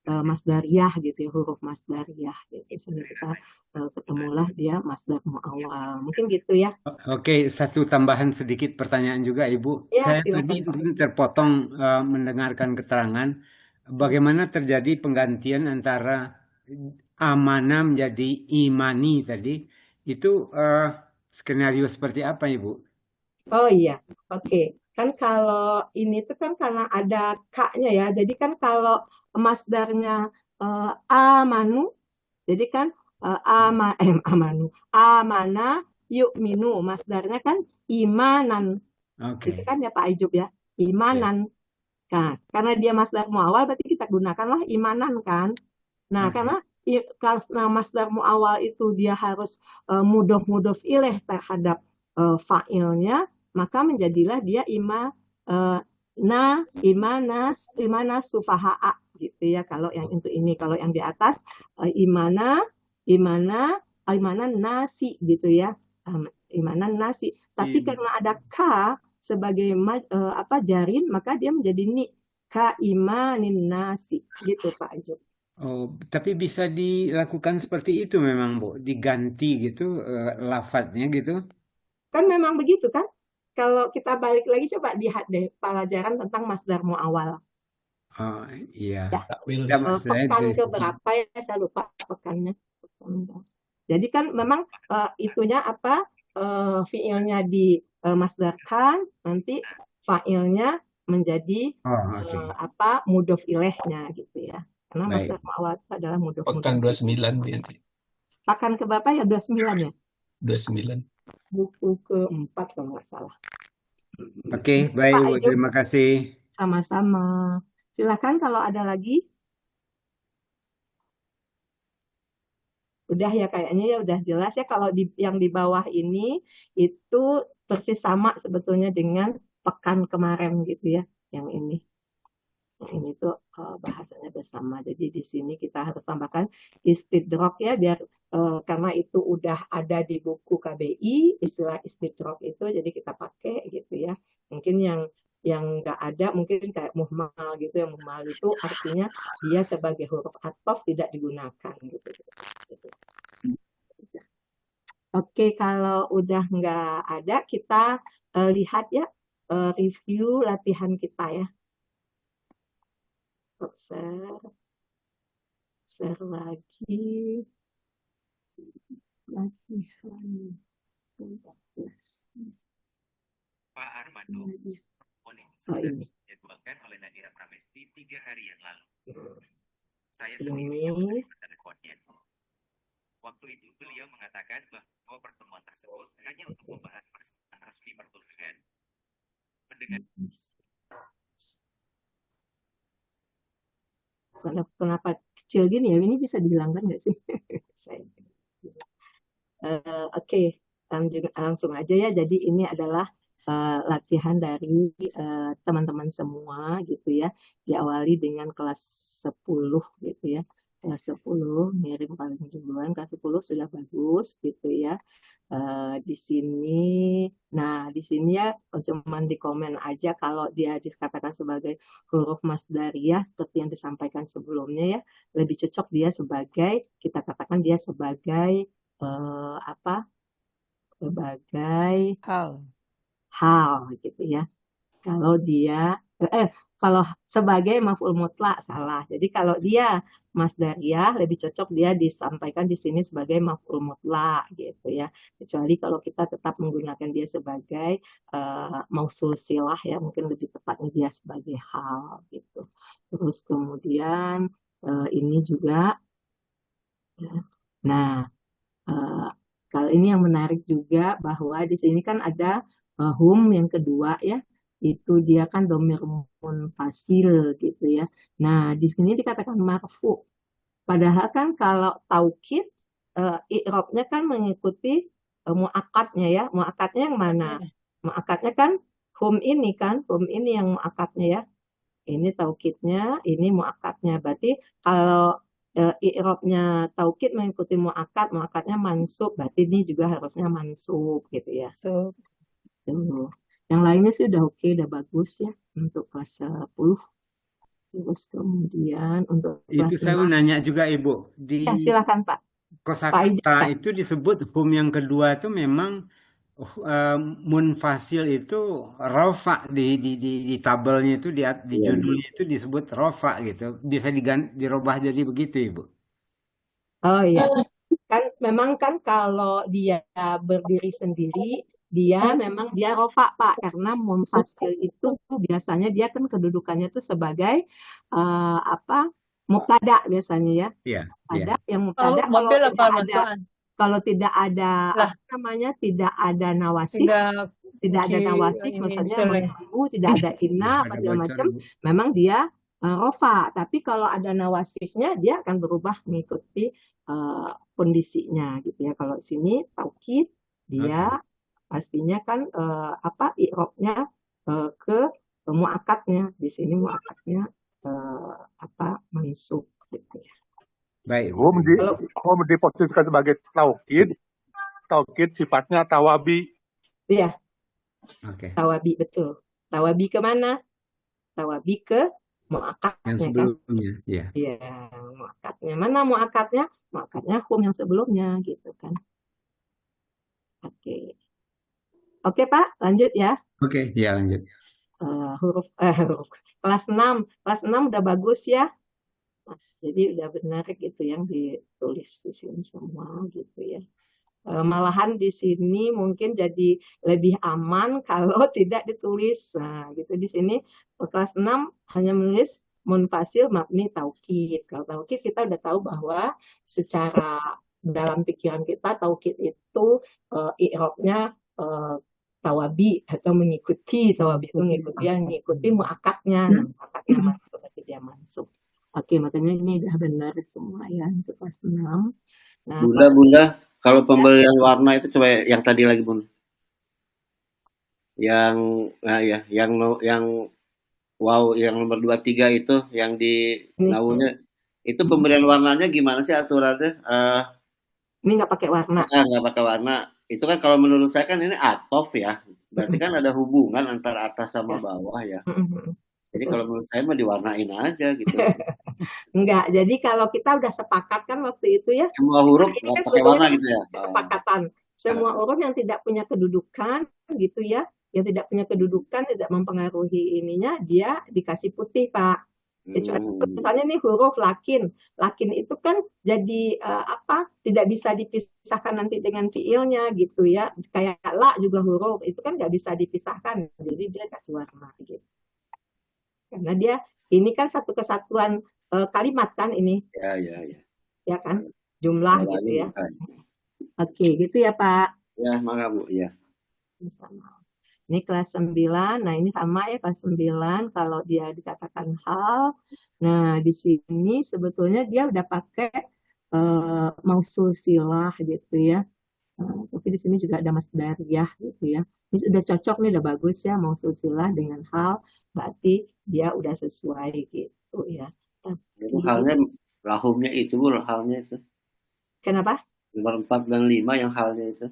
masdariyah gitu ya, huruf masdariyah gitu. Sehingga kita ketemulah dia masdar muawwal. Mungkin gitu ya. Oke, satu tambahan sedikit pertanyaan juga, Ibu. Ya, Saya silakan tadi Pak. terpotong mendengarkan keterangan bagaimana terjadi penggantian antara amanah menjadi imani tadi. Itu skenario seperti apa, Ibu? Oh iya, oke. Kan kalau ini tuh kan karena ada K-nya ya. Jadi kan kalau masdarnya amanu, jadi kan amanu, amana yu'minu, masdarnya kan imanan. Itu Oke. kan ya Pak Ijub ya, imanan. Nah, karena dia masdar muawal berarti kita gunakanlah imanan kan. Nah, Oke. karena masdar muawal itu dia harus mudhof ilaih terhadap fa'ilnya, maka menjadilah dia imana sufaha'a gitu ya. Kalau yang untuk ini, kalau yang di atas imana nasi gitu ya. Imana nasi. Tapi karena ada K sebagai jarin, maka dia menjadi ka imanin nasi gitu Pak Ajub. Oh, tapi bisa dilakukan seperti itu memang, Bu, diganti gitu lafadznya gitu. Kan memang begitu kan? Kalau kita balik lagi coba lihat deh pelajaran tentang masdar muawwal. Oh iya. Ya. Takwil. Pekan ke berapa ya, saya lupa pekannya. Jadi kan memang itunya fiilnya dimasdarkan, nanti fa'ilnya menjadi mudhof ilaihnya gitu ya. Karena masdar muawwal itu adalah mudhof. Pekan 29 nanti. Pekan ke berapa ya? 29 ya? 29. Buku ke-4 kalau nggak salah. Oke, baik Bu, terima kasih. Sama-sama. Silakan kalau ada lagi. Udah ya kayaknya ya udah jelas ya, kalau yang di bawah ini itu persis sama sebetulnya dengan pekan kemarin gitu ya, yang ini. Yang ini tuh bahasanya bersama. Jadi di sini kita harus tambahkan istidrok ya, biar karena itu udah ada di buku KBI istilah istidrok itu, jadi kita pakai gitu ya. Mungkin yang nggak ada mungkin kayak muhmal gitu, yang muhmal itu artinya dia sebagai huruf athof tidak digunakan gitu. Oke, kalau udah nggak ada, kita lihat ya, review latihan kita ya. Share lagi latihan 14. Pak Armando, Oh, ini. dijadwalkan oleh Nadira Pramesti 3 hari yang lalu. Saya Ini. sendiri yang menerima teleponnya. Waktu itu beliau mengatakan bahwa pertemuan tersebut hanya untuk membahas masalah resmi pertunangan. Mendengar Kenapa kecil gini ya? Ini bisa dihilangkan nggak sih? Oke, langsung aja ya. Jadi ini adalah latihan dari teman-teman semua gitu ya. Diawali dengan kelas 10 gitu ya. Kelas 10 ngirim paling duluan, kelas 10 sudah bagus gitu ya. Di sini, nah di sini ya cuman di komen aja kalau dia dikatakan sebagai huruf masdariyah seperti yang disampaikan sebelumnya ya, lebih cocok dia sebagai, kita katakan dia sebagai apa? Sebagai hal gitu ya. Kalau dia kalau sebagai maf'ul mutlak salah. Jadi kalau dia masdariyah lebih cocok dia disampaikan di sini sebagai maf'ul mutlak gitu ya. Kecuali kalau kita tetap menggunakan dia sebagai mausul silah ya, mungkin lebih tepatnya dia sebagai hal gitu. Terus kemudian ini juga ya. Nah, kalau ini yang menarik juga bahwa di sini kan ada hum yang kedua ya, itu dia kan dhamir munfasil gitu ya. Nah, di sini dikatakan marfu. Padahal kan kalau taukid i'rabnya kan mengikuti muakkadnya ya. Muakkadnya yang mana? Muakkadnya kan hum ini kan, hum ini yang muakkadnya ya. Ini taukidnya, ini muakkadnya. Berarti kalau i'rabnya taukid mengikuti muakkad, muakkadnya mansub, berarti ini juga harusnya mansub gitu ya. Tuh. Yang lainnya sih udah oke, udah bagus ya untuk kelas 10. Terus kemudian untuk Itu kelas saya mau 6. nanya juga Ibu, di Ya, silakan Pak. kosakata itu disebut hum yang kedua itu memang munfasil itu rofa di tabelnya itu di judulnya itu disebut rofa gitu. Bisa dirubah jadi begitu Ibu. Oh iya, kan memang kan kalau dia berdiri sendiri, dia memang dia rofa Pak, karena munfasil itu biasanya dia kan kedudukannya itu sebagai apa? Mubtada biasanya ya. Iya, Ada yang Oh, mubtada kalau mobil apa tidak ada mansaan? kalau tidak ada Lah. apa namanya tidak ada nawasih, tidak ada nawasih, ini maksudnya seleng. mengganggu, tidak ada inna apa ada segala bocor macam, Ibu. memang dia rofa. Tapi kalau ada nawasihnya dia akan berubah mengikuti kondisinya gitu ya. Kalau sini taukid dia pastinya kan apa i'rabnya ke muakkadnya. Di sini muakkadnya apa mansub gitu ya. Baik. Hum diposisikan sebagai taukid. Taukid sifatnya tawabi. Iya. Oke. Tawabi betul. Tawabi ke mana? Tawabi ke muakkadnya Yang kan? sebelumnya, ya. Iya, muakkadnya. Mana muakkadnya? Muakkadnya hum yang sebelumnya gitu kan. Oke. Oke, Pak, lanjut ya. Oke, ya lanjut. Huruf kelas 6. Kelas 6 udah bagus ya. Nah, jadi udah benar gitu yang ditulis di sini semua gitu ya. Malahan di sini mungkin jadi lebih aman kalau tidak ditulis. Nah, gitu di sini kelas 6 hanya menulis munfasil mabni taukid. Kalau taukid kita udah tahu bahwa secara dalam pikiran kita taukid itu i'rabnya tawabi atau mengikuti, tawabi itu mengikuti muakkadnya. Nah, muakkadnya masuk berarti dia masuk. Oke, makanya ini udah benar semua ya untuk kelas 6. Nah, Bunda, kalau pemberian warna itu coba yang tadi lagi Bun. Yang wow, yang nomor 23 itu yang di naunya itu pemberian warnanya gimana sih aturannya? Ini nggak pakai warna. Nggak pakai warna. Itu kan kalau menurut saya kan ini atof ya. Berarti kan ada hubungan antara atas sama bawah ya. Jadi kalau menurut saya mah diwarnain aja gitu. Enggak, jadi kalau kita udah sepakat kan waktu itu ya. Semua huruf nggak pakai warna gitu ya. Kesepakatan. semua huruf yang tidak punya kedudukan gitu ya, yang tidak punya kedudukan, tidak mempengaruhi ininya, dia dikasih putih, Pak. Kecuali misalnya nih huruf lakin itu kan jadi apa, tidak bisa dipisahkan nanti dengan fiilnya gitu ya. Kayak la juga huruf itu kan nggak bisa dipisahkan, jadi dia kasih warna gitu. Karena dia ini kan satu kesatuan kalimat kan ini, ya kan, jumlah gitu ya. Oke, gitu ya Pak. Ya, mangga Bu, ya. Sama. Ini kelas 9, nah ini sama ya kelas 9 kalau dia dikatakan hal. Nah di sini sebetulnya dia udah pakai mausul silah gitu ya. Tapi di sini juga ada masdariyah gitu ya. Ini udah cocok nih, udah bagus ya mausul silah dengan hal, berarti dia udah sesuai gitu ya. Itu halnya lahumnya itu Bu, halnya itu. Kenapa? Nomor 4 dan 5 yang halnya itu.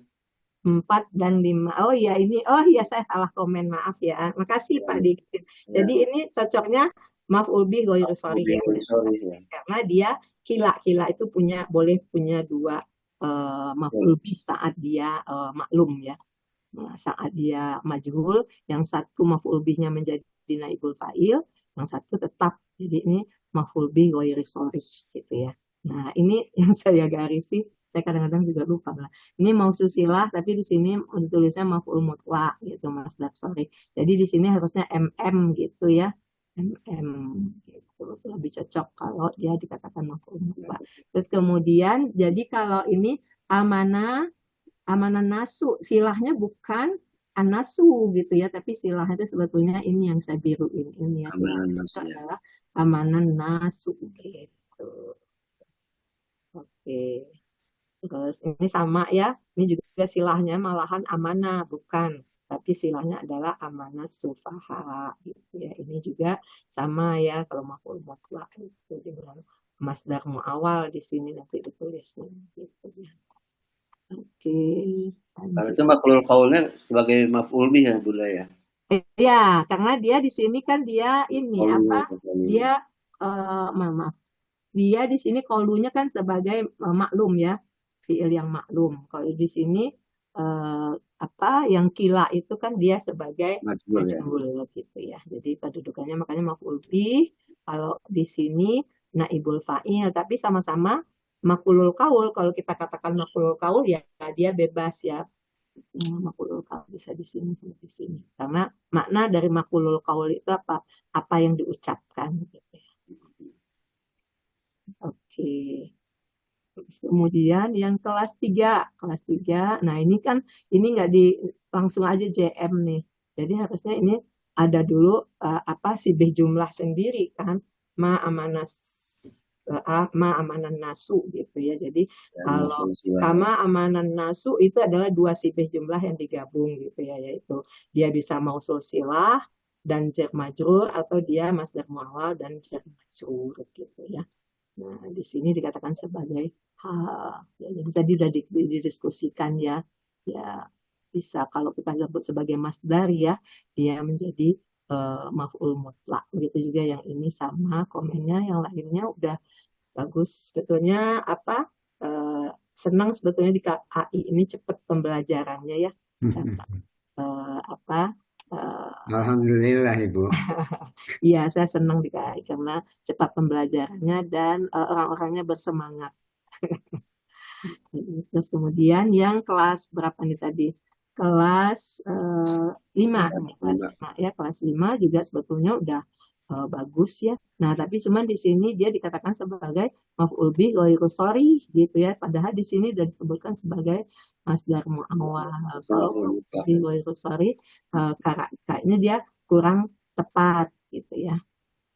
4 dan 5. Oh iya ini. Oh iya saya salah komen, maaf ya. Makasih Pak Dikit. Jadi ini cocoknya maf'ul bih ghairu sharih ya. Karena dia kila itu boleh punya 2 maf'ul bih saat dia maklum ya. Nah, saat dia majhul, yang satu maf'ul bihnya menjadi naibul fa'il, yang satu tetap. Jadi ini maf'ul bih ghairu sharih gitu ya. Nah, ini yang saya garisi. Saya kadang-kadang juga lupa lah. Ini mausul silah, tapi di sini tulisnya maf'ul mutlaq gitu, Mas Sorry. Jadi di sini harusnya MM gitu ya. MM gitu. Lebih cocok kalau dia dikatakan maf'ul mutlaq. Terus kemudian, jadi kalau ini amanah nasu, silahnya bukan anasu gitu ya, tapi silahnya itu sebetulnya ini yang saya biruin ini ya. Silahnya itu adalah amanah nasu gitu. Oke. Terus ini sama ya, ini juga silahnya malahan amanah, bukan. Tapi silahnya adalah amanah sufaha gitu ya. Ini juga sama ya, kalau maf'ul mutlaq itu dengan masdar muawal di sini nanti ditulisnya gitu ya. Oke. Kalau itu maf'ul qaulnya sebagai maf'ul bih ya Bu ya. Ya, karena dia di sini kan dia ini dia maaf. Dia di sini qaulunya kan sebagai maklum ya. Fiil yang maklum. Kalau di sini yang kila itu kan dia sebagai majhul gitu ya. Jadi kedudukannya makanya maf'ul bih. Kalau di sini naibul fa'il, tapi sama-sama maf'ulul qaul. Kalau kita katakan maf'ulul qaul ya dia bebas ya. Maf'ulul qaul bisa di sini sama di sini. Karena makna dari maf'ulul qaul itu apa yang diucapkan gitu ya. Oke. Kemudian yang kelas 3, nah ini kan ini nggak langsung aja JM nih. Jadi harusnya ini ada dulu sibih jumlah sendiri kan, ma amanan nasu gitu ya. Jadi kalau kama amanan nasu itu adalah 2 sibih jumlah yang digabung gitu ya, yaitu dia bisa mausul silah dan jar majrur, atau dia masdar muawwal dan jar majrur gitu ya. Nah, di sini dikatakan sebagai hal. Ya, jadi tadi sudah didiskusikan ya. Ya, bisa kalau kita sebut sebagai masdar ya, dia menjadi maf'ul mutlak. Begitu juga yang ini sama komennya, yang lainnya udah bagus. Sebetulnya senang sebetulnya di KAI ini cepat pembelajarannya ya. Alhamdulillah Ibu. Iya, saya senang di KAI karena cepat pembelajarannya dan orang-orangnya bersemangat. Terus kemudian yang kelas berapa nih tadi? Kelas 5. Kelas 5 juga sebetulnya udah bagus ya. Nah, tapi cuman di sini dia dikatakan sebagai maf'ul bih ghairu sharih gitu ya. Padahal di sini sudah disebutkan sebagai masdar muawwal. Kalau maf'ul bih ghairu sharih kayaknya dia kurang tepat gitu ya.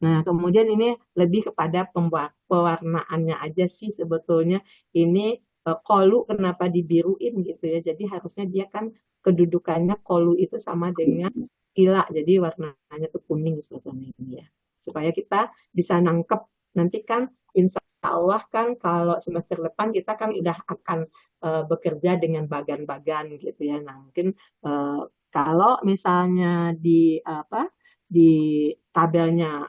Nah, kemudian ini lebih kepada pewarnaannya aja sih sebetulnya. Ini kolu kenapa dibiruin gitu ya. Jadi harusnya dia kan kedudukannya kolu itu sama dengan kila. Jadi warnanya tuh kuning sebetulnya ini ya. Supaya kita bisa nangkep. Nanti kan insya Allah kan kalau semester depan kita kan udah akan bekerja dengan bagan-bagan gitu ya. Nah, mungkin kalau misalnya di tabelnya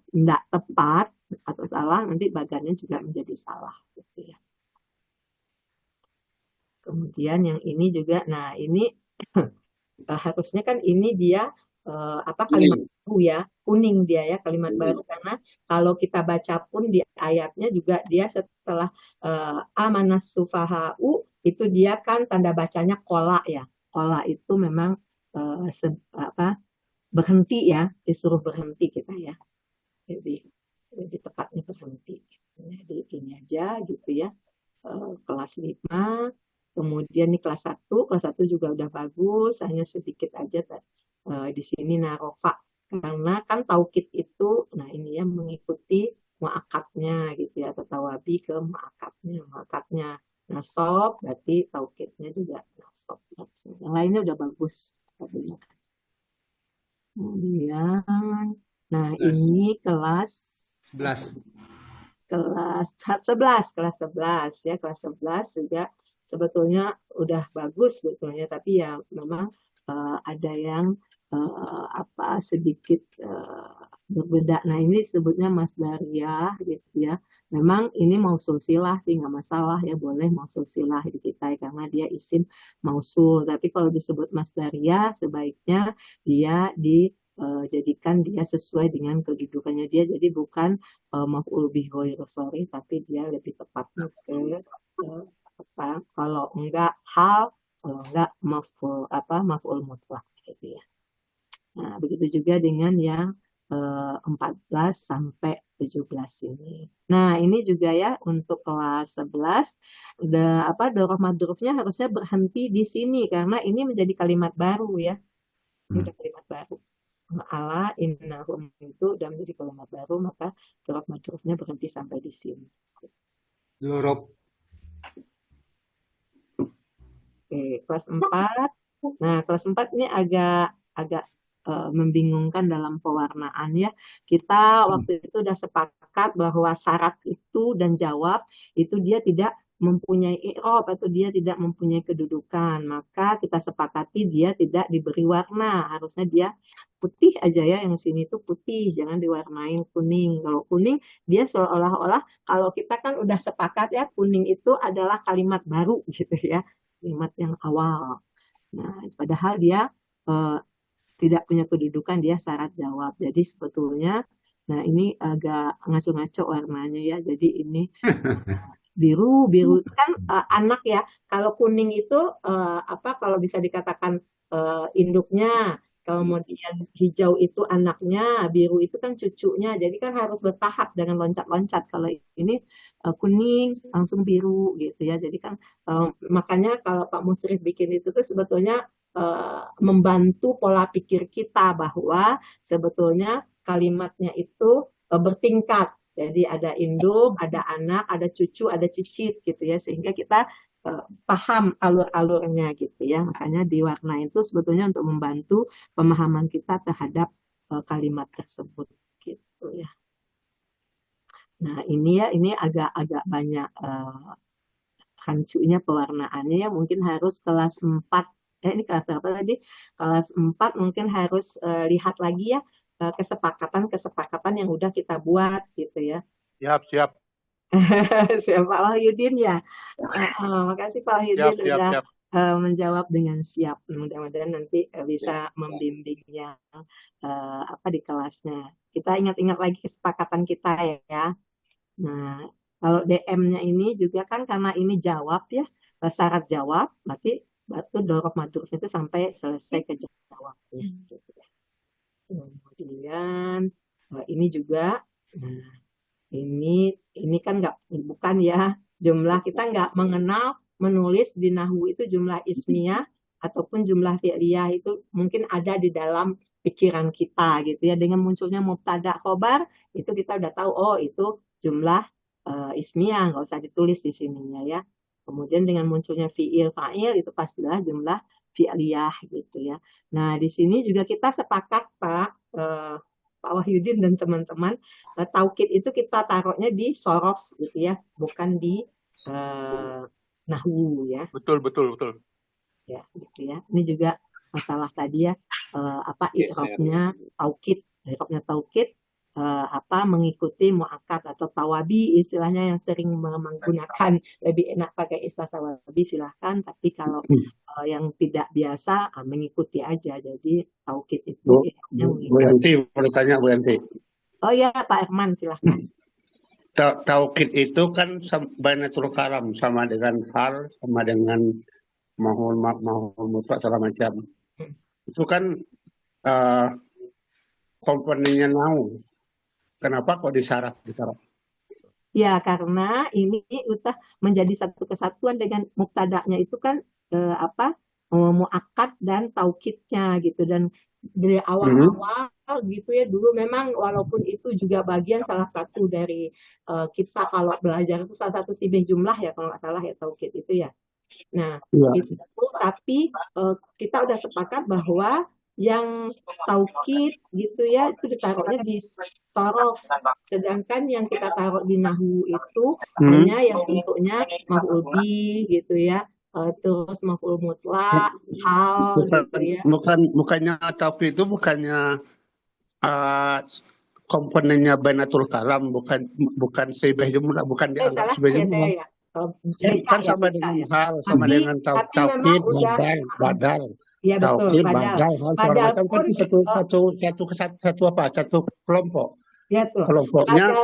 tidak tepat atau salah, nanti bagannya juga menjadi salah gitu ya. Kemudian yang ini juga, nah ini harusnya kan ini dia kalimat baru ya, kuning dia ya, kalimat baru, karena kalau kita baca pun di ayatnya juga dia setelah amanas sufaha'u itu dia kan tanda bacanya kola ya. Kola itu memang berhenti ya, disuruh berhenti kita ya. Jadi tepatnya berhenti. Jadi ini aja gitu ya. Kelas 5, kemudian nih kelas 1 juga udah bagus, hanya sedikit aja di sini narofa, karena kan taukid itu, nah ini ya mengikuti mu'akadnya gitu ya, atau tawabi ke mu'akadnya nasob, berarti taukidnya juga nasob. Yang lainnya udah bagus. Kemudian, nah ini kelas 11. kelas 11 ya, kelas 11 juga sebetulnya udah bagus sebetulnya, tapi ya memang ada yang sedikit berbeda. Nah ini sebutnya masdariyah gitu ya. Memang ini mausul silah sih nggak masalah ya, boleh mausul silah di kita karena dia isim mausul. Tapi kalau disebut masdariyah sebaiknya dia jadikan dia sesuai dengan kedudukannya dia, jadi bukan maf'ul bihi ghairu sharih, tapi dia lebih tepatnya ke kalau enggak hal, kalau enggak maf'ul mutlak gitu ya. Nah, begitu juga dengan yang 14 sampai 17 ini. Nah, ini juga ya untuk kelas 11 doroh madrufnya harusnya berhenti di sini karena ini menjadi kalimat baru ya. Ini udah kalimat baru. Ala innahum itu udah menjadi kalimat baru, maka doroh madrufnya berhenti sampai di sini. Dorob. Oke, kelas 4. Nah, kelas 4 ini agak membingungkan dalam pewarnaan ya. Kita waktu itu udah sepakat bahwa syarat itu dan jawab itu dia tidak mempunyai i'rab atau dia tidak mempunyai kedudukan. Maka kita sepakati dia tidak diberi warna. Harusnya dia putih aja ya, yang sini tuh putih, jangan diwarnain kuning. Kalau kuning dia seolah-olah kalau kita kan udah sepakat ya, kuning itu adalah kalimat baru gitu ya, kalimat yang awal. Nah, padahal dia tidak punya kedudukan, dia syarat jawab. Jadi sebetulnya, nah ini agak ngaco-ngaco warnanya ya. Jadi ini biru kan anak ya. Kalau kuning itu kalau bisa dikatakan induknya. Kemudian hijau itu anaknya, biru itu kan cucunya. Jadi kan harus bertahap dengan loncat-loncat. Kalau ini kuning langsung biru gitu ya. Jadi kan makanya kalau Pak Musrif bikin itu tuh sebetulnya membantu pola pikir kita bahwa sebetulnya kalimatnya itu bertingkat. Jadi ada induk, ada anak, ada cucu, ada cicit gitu ya, sehingga kita paham alur-alurnya gitu ya. Makanya diwarnain itu sebetulnya untuk membantu pemahaman kita terhadap kalimat tersebut gitu ya. Nah ini ya, ini agak banyak hancunya pewarnaannya ya, mungkin harus kelas 4. Ini kelas berapa tadi? Kelas 4 mungkin harus lihat lagi ya kesepakatan yang udah kita buat gitu ya. Siap. Siap Pak Wahyudin ya. Makasih Pak Wahyudin udah menjawab dengan siap. Mudah-mudahan nanti bisa membimbingnya di kelasnya. Kita ingat-ingat lagi kesepakatan kita ya. Nah, kalau DM-nya ini juga kan karena ini jawab ya, syarat jawab, berarti doroh madrufnya itu sampai selesai ke jawabnya. Gitu ya. Kemudian ini juga, nah ini kan bukan ya jumlah, kita nggak mengenal menulis di nahwu itu jumlah ismiyah ataupun jumlah fi'liyah, itu mungkin ada di dalam pikiran kita gitu ya. Dengan munculnya mubtada khobar itu kita udah tahu oh itu jumlah ismiyah, nggak usah ditulis di sininya ya. Kemudian dengan munculnya fi'il fa'il itu pastilah jumlah fi'liyah gitu ya. Nah di sini juga kita sepakat Pak Wahyudin dan teman-teman, taukid itu kita taruhnya di sorof gitu ya, bukan di nahwu ya. Betul. Ya gitu ya. Ini juga masalah tadi ya, i'rabnya taukid. I'rabnya taukid mengikuti muakkad atau tawabi, istilahnya yang sering menggunakan, lebih enak pakai istilah tawabi silahkan, tapi kalau yang tidak biasa mengikuti aja. Jadi taukid itu Bu mengikuti. Yanti, boleh tanya Bu Yanti. Oh ya, Pak Herman silahkan. Taukid itu kan Bainatul Karam, sama dengan hal, sama dengan mahul mutlak segala macam. Itu kan komponennya nau. Kenapa kok disaraf? Ya, karena ini udah menjadi satu kesatuan dengan muktadanya itu kan muakkad dan taukidnya gitu. Dan dari awal-awal gitu ya, dulu memang walaupun itu juga bagian salah satu dari kita kalau belajar itu salah satu sibih jumlah ya kalau nggak salah ya, taukid itu ya. Nah, itu tapi kita udah sepakat bahwa yang taukid gitu ya itu ditaruhnya di sorof, sedangkan yang kita taruh di nahwu itu hanya yang bentuknya maf'ul bih gitu ya, terus maf'ul mutlak, hal gitu ya. Bukannya taukid itu bukannya komponennya Bainatul Kalam, bukan sibih jumlah, bukan dianggap sibih jumlah. Kan sama dengan hal, sama dengan taukid, badal. Ya betul, badal, hal kan satu kelompok. Ya tuh. Kelompoknya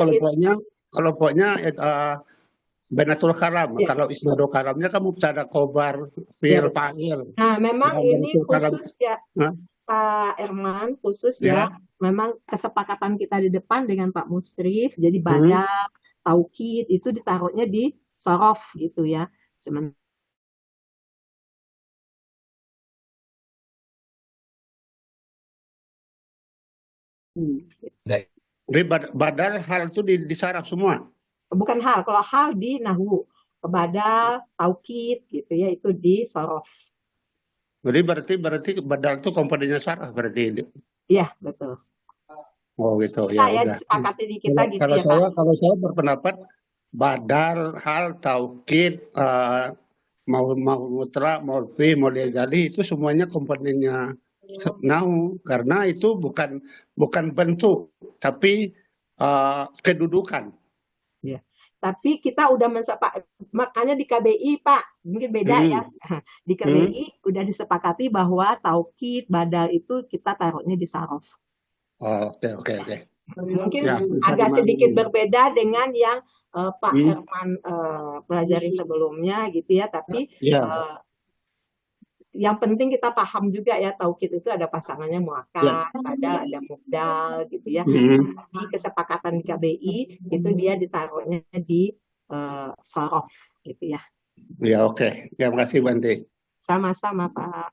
Bainatul Kalam. Ya. Kalau isnadul kalamnya kan mubtada khobar, fi'il fa'il. Nah, memang ini khusus ya. Pak Herman, khusus ya. Memang kesepakatan kita di depan dengan Pak Musrif, jadi badal, taukid itu ditaruhnya di sorof gitu ya. Jadi badal hal itu disaraf semua? Bukan hal, kalau hal di nahwu, badal, taukid gitu ya, itu di sorof. Jadi berarti badal itu komponennya saraf berarti? Iya, betul. Oh gitu, ya udah. Sepakati di kita gitu kalau ya saya, Pak. Kalau saya berpendapat badal, hal, taukid, mau mutlak, mau fi, mau gali, itu semuanya komponennya nahwu, karena itu bukan bentuk, tapi kedudukan. Ya. Tapi kita udah makanya di KBI Pak, mungkin beda ya. Di KBI udah disepakati bahwa taukid, badal itu kita taruhnya di sarof. Oh, oke. Mungkin ya, agak sedikit berbeda dengan yang Pak Herman pelajari sebelumnya gitu ya, tapi yang penting kita paham juga ya, taukid itu ada pasangannya muakkad, ada mubdal gitu ya. Di kesepakatan di KBI itu dia ditaruhnya di sorof gitu ya. Ya oke. Terima kasih Banti. Sama-sama Pak.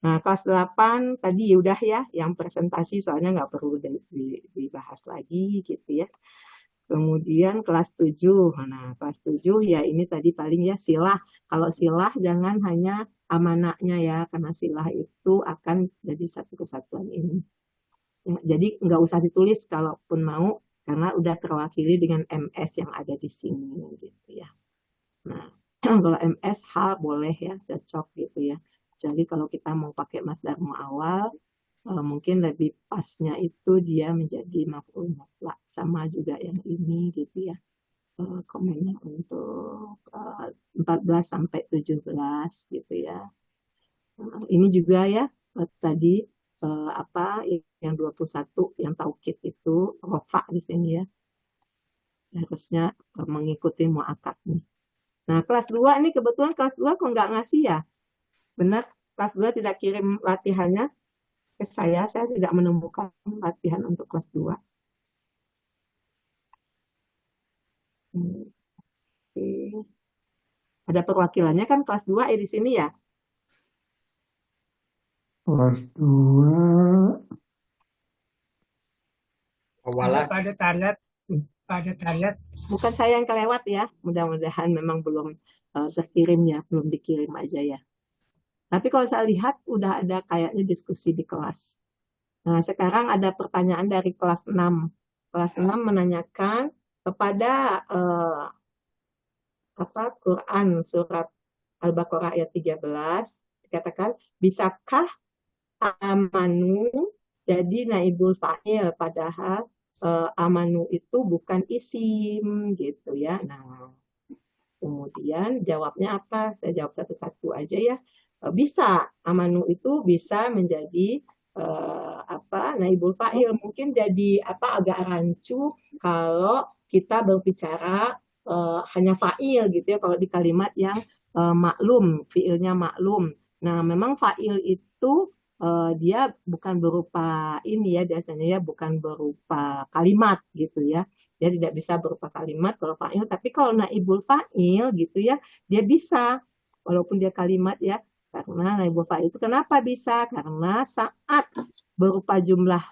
Nah, kelas 8 tadi udah ya, yang presentasi soalnya nggak perlu dibahas lagi gitu ya. Kemudian kelas 7, nah kelas 7 ya ini tadi paling ya silah. Kalau silah jangan hanya amanahnya ya, karena silah itu akan jadi satu kesatuan ini. Ya, jadi nggak usah ditulis kalaupun mau, karena udah terwakili dengan MS yang ada di sini gitu ya. Nah, kalau MS H boleh ya, cocok gitu ya. Jadi kalau kita mau pakai masdar mu'awwal, mungkin lebih pasnya itu dia menjadi maf'ul mutlak, sama juga yang ini gitu ya. Komennya untuk 14 sampai 17 gitu ya. Ini juga ya tadi yang 21 yang taukid itu rofa di sini ya. Harusnya mengikuti muakkad nih. Nah, kelas 2 ini kebetulan kelas 2 kok nggak ngasih ya. Benar, kelas 2 tidak kirim latihannya ke saya tidak menemukan latihan untuk kelas 2. Oke. Ada perwakilannya kan kelas 2 di sini ya? Kelas 2. Pada tariat. Bukan saya yang kelewat ya. Mudah-mudahan memang belum terkirim ya, belum dikirim aja ya. Tapi kalau saya lihat udah ada kayaknya diskusi di kelas. Nah, sekarang ada pertanyaan dari kelas 6. Kelas 6 menanyakan kepada Quran surat Al-Baqarah ayat 13, dikatakan, bisakah amanu jadi naibul fa'il, padahal amanu itu bukan isim gitu ya. Nah, kemudian jawabnya apa? Saya jawab satu-satu aja ya. Bisa, amanu itu bisa menjadi naibul fa'il. Mungkin jadi agak rancu kalau kita berbicara hanya fa'il gitu ya, kalau di kalimat yang maklum, fi'ilnya maklum. Nah, memang fa'il itu dia bukan berupa ini ya, biasanya ya bukan berupa kalimat gitu ya. Dia tidak bisa berupa kalimat kalau fa'il, tapi kalau naibul fa'il gitu ya, dia bisa walaupun dia kalimat ya. Karena naibul fa'il itu kenapa bisa? Karena saat berupa jumlah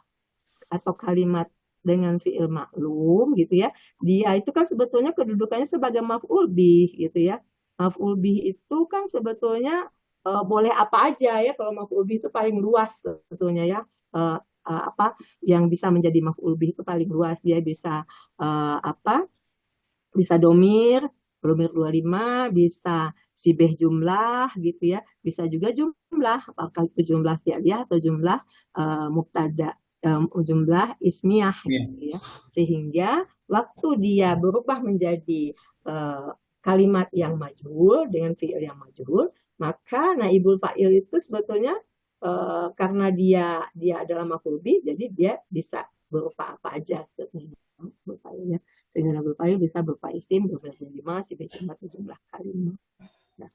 atau kalimat dengan fi'il maklum gitu ya, dia itu kan sebetulnya kedudukannya sebagai maf'ul bih gitu ya. Maf'ul bih itu kan sebetulnya boleh apa aja ya, kalau maf'ul bih itu paling luas sebetulnya ya. Apa yang bisa menjadi maf'ul bih itu paling luas, dia bisa bisa domir 25, bisa sibeh jumlah gitu ya, bisa juga jumlah, apakah itu jumlah fi'liyah atau jumlah mubtada, jumlah ismiyah gitu ya. Sehingga waktu dia berubah menjadi kalimat yang majhul dengan fi'il yang majhul, maka naibul fa'il itu sebetulnya karena dia adalah maf'ul bih, jadi dia bisa berupa apa aja sebetulnya naibul fa'ilnya. Sehingga naibul fa'il bisa berupa isim, 25, sibeh jumlah atau jumlah kalimat. Nah,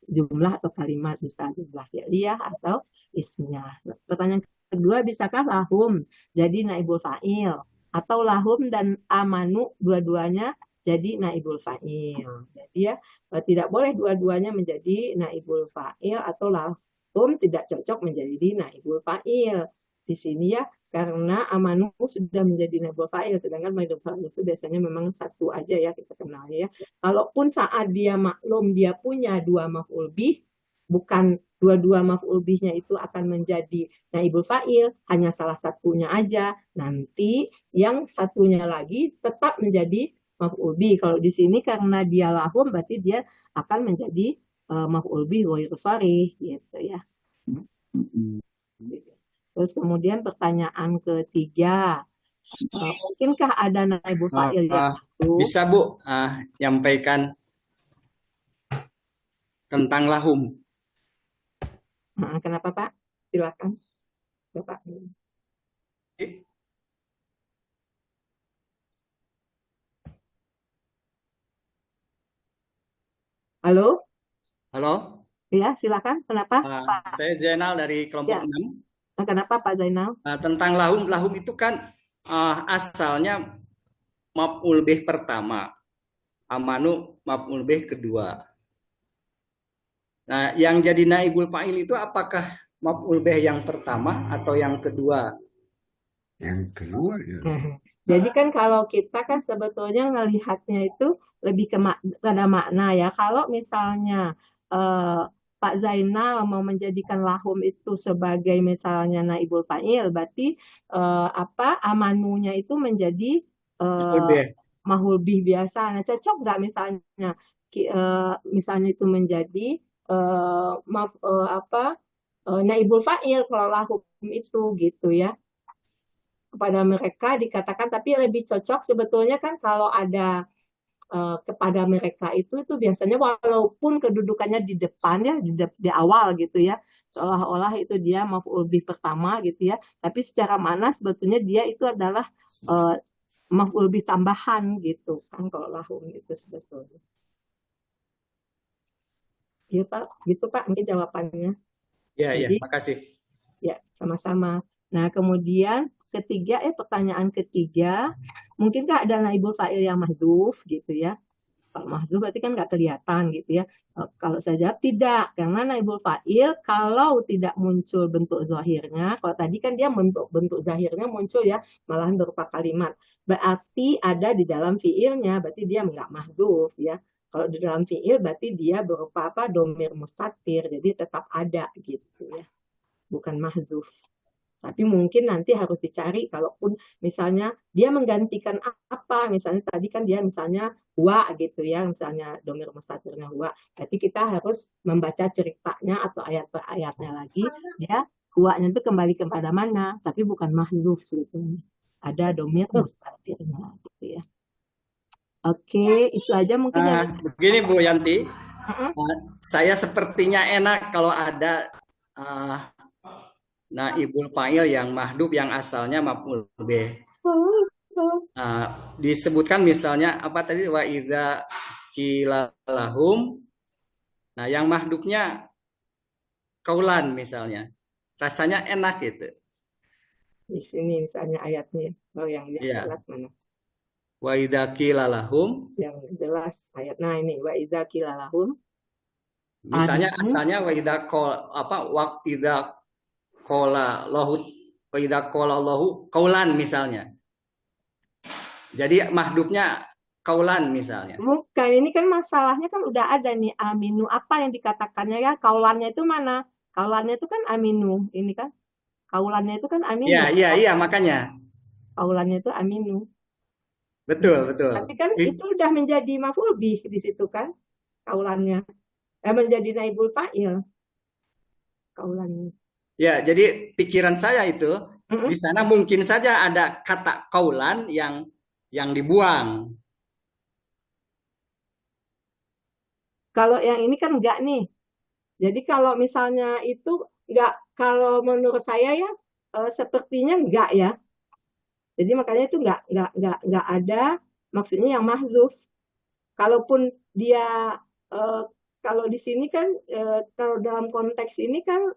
jumlah atau kalimat bisa jumlah fi'liyah atau ismiyah. Pertanyaan kedua, bisakah lahum jadi naibul fa'il? Atau lahum dan amanu dua-duanya jadi naibul fa'il. Jadi ya tidak boleh dua-duanya menjadi naibul fa'il, atau lahum tidak cocok menjadi naibul fa'il. Di sini ya, karena amanu sudah menjadi naibul fa'il, sedangkan naibul fa'il itu biasanya memang satu aja ya kita kenal ya. Kalaupun saat dia maklum dia punya dua maf'ul bih, bukan dua-dua maf'ul bihnya itu akan menjadi naibul fa'il, hanya salah satunya aja. Nanti yang satunya lagi tetap menjadi maf'ul bih. Kalau di sini karena dia lahum, berarti dia akan menjadi maf'ul bih ghairu sharih gitu ya. Terus kemudian pertanyaan ketiga, mungkinkah ada naibul fa'il yang itu? Bisa Bu, nyampaikan tentang lahum. Kenapa Pak? Silakan Bapak. Halo? Halo? Ya, silakan. Kenapa? Saya Zainal dari kelompok 6. Kenapa Pak Zainal? Tentang lahum, lahum itu kan asalnya maf'ul bih pertama, amanu maf'ul bih kedua. Nah, yang jadi naibul fa'il itu apakah maf'ul bih yang pertama atau yang kedua? Yang kedua ya. Jadi kan kalau kita kan sebetulnya ngelihatnya itu lebih pada makna ya. Kalau misalnya Pak Zainal mau menjadikan lahum itu sebagai misalnya naibul fa'il, berarti amanunya itu menjadi mahul bih biasa. Nah, cocok nggak misalnya itu menjadi naibul fa'il kalau lahum itu gitu ya. Kepada mereka dikatakan, tapi lebih cocok sebetulnya kan kalau ada kepada mereka itu biasanya walaupun kedudukannya di depan ya, di awal gitu ya, seolah-olah itu dia maf'ul bih pertama gitu ya, tapi secara makna sebetulnya dia itu adalah maf'ul bih tambahan gitu kan kalau lahum itu sebetulnya. Iya Pak, gitu Pak mungkin jawabannya. Iya, makasih. Ya, sama-sama. Nah, kemudian pertanyaan ketiga, mungkinkah ada naibul fa'il yang mahdzuf gitu ya? Kalau mahdzuf berarti kan nggak kelihatan gitu ya. Kalau saya jawab tidak, karena naibul fa'il kalau tidak muncul bentuk zahirnya, kalau tadi kan dia bentuk zahirnya muncul ya, malahan berupa kalimat. Berarti ada di dalam fi'ilnya, berarti dia nggak mahdzuf ya. Kalau di dalam fi'il berarti dia berupa domir mustatir, jadi tetap ada gitu ya. Bukan mahdzuf. Tapi mungkin nanti harus dicari, kalaupun misalnya dia menggantikan apa, misalnya tadi kan dia misalnya huwa gitu ya, misalnya domir mustatirnya huwa, tapi kita harus membaca ceritanya atau ayat per ayatnya lagi, dia Huwanya itu kembali kepada mana, tapi bukan mahdzuf sebetulnya. Ada domir mustatirnya gitu ya. Oke, itu aja mungkin yang Begini Bu Yanti, uh-uh. saya sepertinya enak kalau ada naibul fa'il yang mahdhuf yang asalnya maf'ul bih. Disebutkan misalnya apa tadi, wa idza qila lahum. Nah, yang mahdhufnya kaulan misalnya. Rasanya enak gitu. Di sini misalnya ayatnya. Oh, yang jelas mana? Wa idza qila lahum. Yang jelas ayat. Nah, ini wa idza qila lahum. Misalnya asalnya wa idza wa idza qala lahu wa idza qala lahu kaulan misalnya. Jadi mahdhufnya kaulan misalnya. Bukan, ini kan masalahnya kan udah ada nih aminu. Apa yang dikatakannya ya? Kaulannya itu mana? Kaulannya itu kan aminu. Ini kan kaulannya itu kan aminu. Iya, makanya. Kaulannya itu aminu. Betul. Tapi kan itu udah menjadi maf'ul bih di situ kan? Kaulannya. Menjadi naibul fa'il. Kaulannya. Ya, jadi pikiran saya itu di sana mungkin saja ada kata kaulan yang dibuang. Kalau yang ini kan enggak nih. Jadi kalau misalnya itu enggak, kalau menurut saya ya sepertinya enggak ya. Jadi makanya itu enggak ada maksudnya yang mahdzuf. Kalaupun dia kalau di sini kan kalau dalam konteks ini kan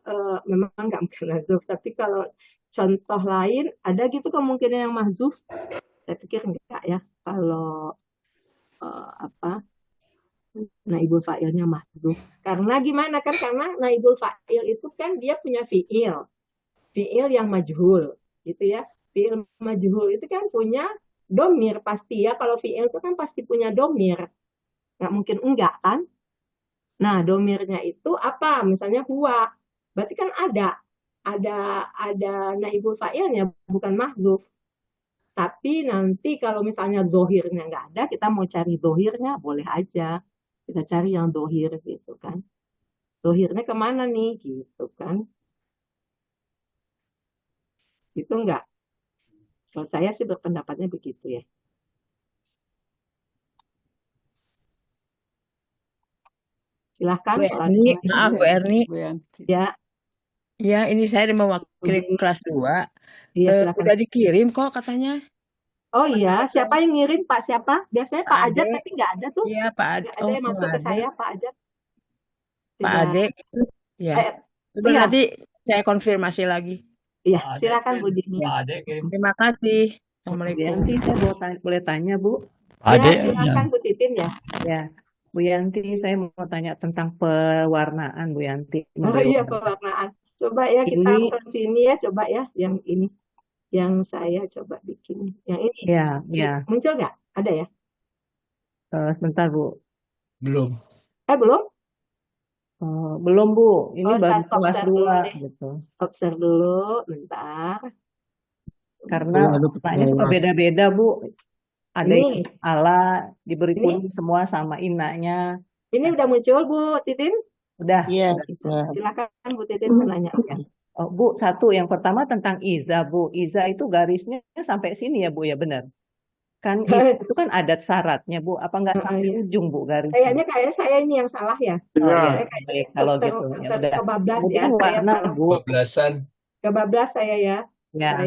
memang enggak mahdzuf, tapi kalau contoh lain ada gitu kemungkinan yang mahdzuf. Saya pikir enggak ya kalau naibul fa'ilnya mahdzuf. Karena gimana kan? Karena naibul fa'il itu kan dia punya fi'il yang majhul, gitu ya. Fi'il majhul itu kan punya domir pasti ya. Kalau fi'il itu kan pasti punya domir, nggak mungkin enggak kan? Nah, domirnya itu apa? Misalnya huwa, berarti kan ada naibul fa'ilnya, bukan mahdzuf. Tapi nanti kalau misalnya zohirnya nggak ada, kita mau cari zohirnya boleh aja. Kita cari yang dohir gitu kan. Dohirnya kemana nih gitu kan. Itu enggak. Kalau saya sih berpendapatnya begitu ya. Silahkan. Maaf Bu Erni. Ya. Ya, ini saya mewakili kelas 2. Iya, udah dikirim kok katanya. Oh iya, siapa yang ngirim Pak? Siapa? Biasanya Pak Ajat, tapi nggak ada tuh. Iya, Pak Ade. Nggak ada yang masuk ke saya, Pak Ajat. Pak Ade itu. Ya. Coba nanti saya konfirmasi lagi. Iya, silakan Bu Dini. Terima kasih. Assalamualaikum. Yanti, saya boleh tanya Bu? Ya, silakan Bu Titin ya. Ya, Bu Yanti, saya mau tanya tentang pewarnaan Bu Yanti. Oh iya, pewarnaan. Coba ya kita ke sini ya, coba ya yang ini. Yang saya coba bikin. Yang ini. Ya. Muncul nggak? Ada ya? Sebentar Bu. Belum. Belum? Belum Bu. Ini baru kelas 2 gitu. Stop share dulu, bentar. Karena pertanyaannya suka beda-beda Bu. Ada yang ala diberi kuning semua sama inanya. Ini udah muncul Bu Titin? Udah. Iya. Silakan Bu Titin menanya. Oh, Bu, satu yang pertama tentang iza Bu. Iza itu garisnya sampai sini ya Bu ya, benar? Kan itu kan adat syaratnya Bu. Apa nggak sampai ujung Bu garisnya? Kayaknya saya ini yang salah ya. Baik, kalau gitu ya udah. Kebablas ya. Warna Bu. Kebablas saya ya. Ya.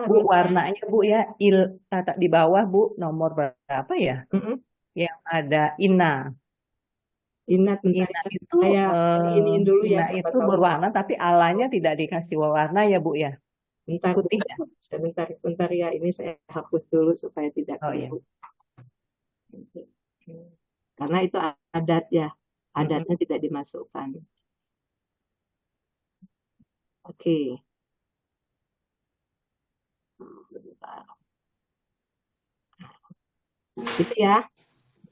Bu, warnanya Bu ya, di bawah Bu nomor berapa ya? Yang ada ina. Ina itu ini dulu ya. Ina itu berwarna tapi alanya tidak dikasih warna ya Bu ya. Bentar ya, ini saya hapus dulu supaya tidak karena itu adat ya, adatnya tidak dimasukkan. Oke. Gitu ya.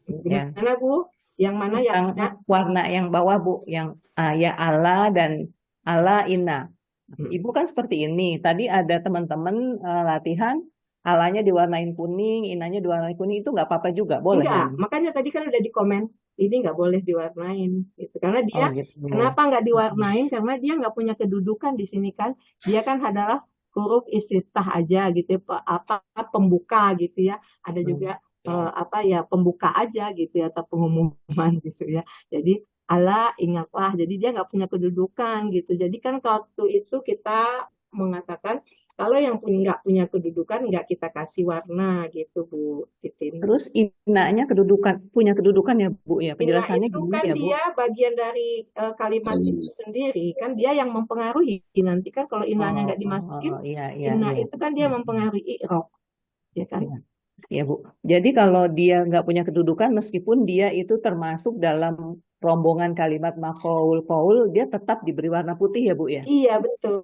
Gimana Bu? Yang mana yang warna yang bawah Bu, yang ya ala dan ala ina. Ibu kan seperti ini. Tadi ada teman-teman latihan alanya diwarnain kuning, inanya diwarnain kuning, itu nggak apa-apa juga, boleh? Enggak, makanya tadi kan udah di komen. ini nggak boleh diwarnain gitu. Karena Oh dia gitu. kenapa nggak diwarnain? Karena dia nggak punya kedudukan di sini kan. Dia kan adalah huruf istiftah aja gitu ya, apa pembuka gitu ya. Ada juga apa ya pembuka aja gitu ya atau pengumuman gitu ya. Jadi Allah ingatlah. Jadi dia nggak punya kedudukan gitu. Jadi kan waktu itu kita mengatakan kalau yang nggak punya kedudukan nggak kita kasih warna gitu Bu Titin. Terus inanya punya kedudukan ya Bu ya. Ina Penjelasannya itu gini kan ya Bu. dia bagian dari kalimat itu sendiri kan dia yang mempengaruhi nanti kan kalau inanya nggak dimasukin Iya ina iya. itu kan dia mempengaruhi i'rab ya kan. Iya. Ya Bu. Jadi kalau dia nggak punya kedudukan meskipun dia itu termasuk dalam rombongan kalimat maf'ul dia tetap diberi warna putih ya Bu ya. Iya betul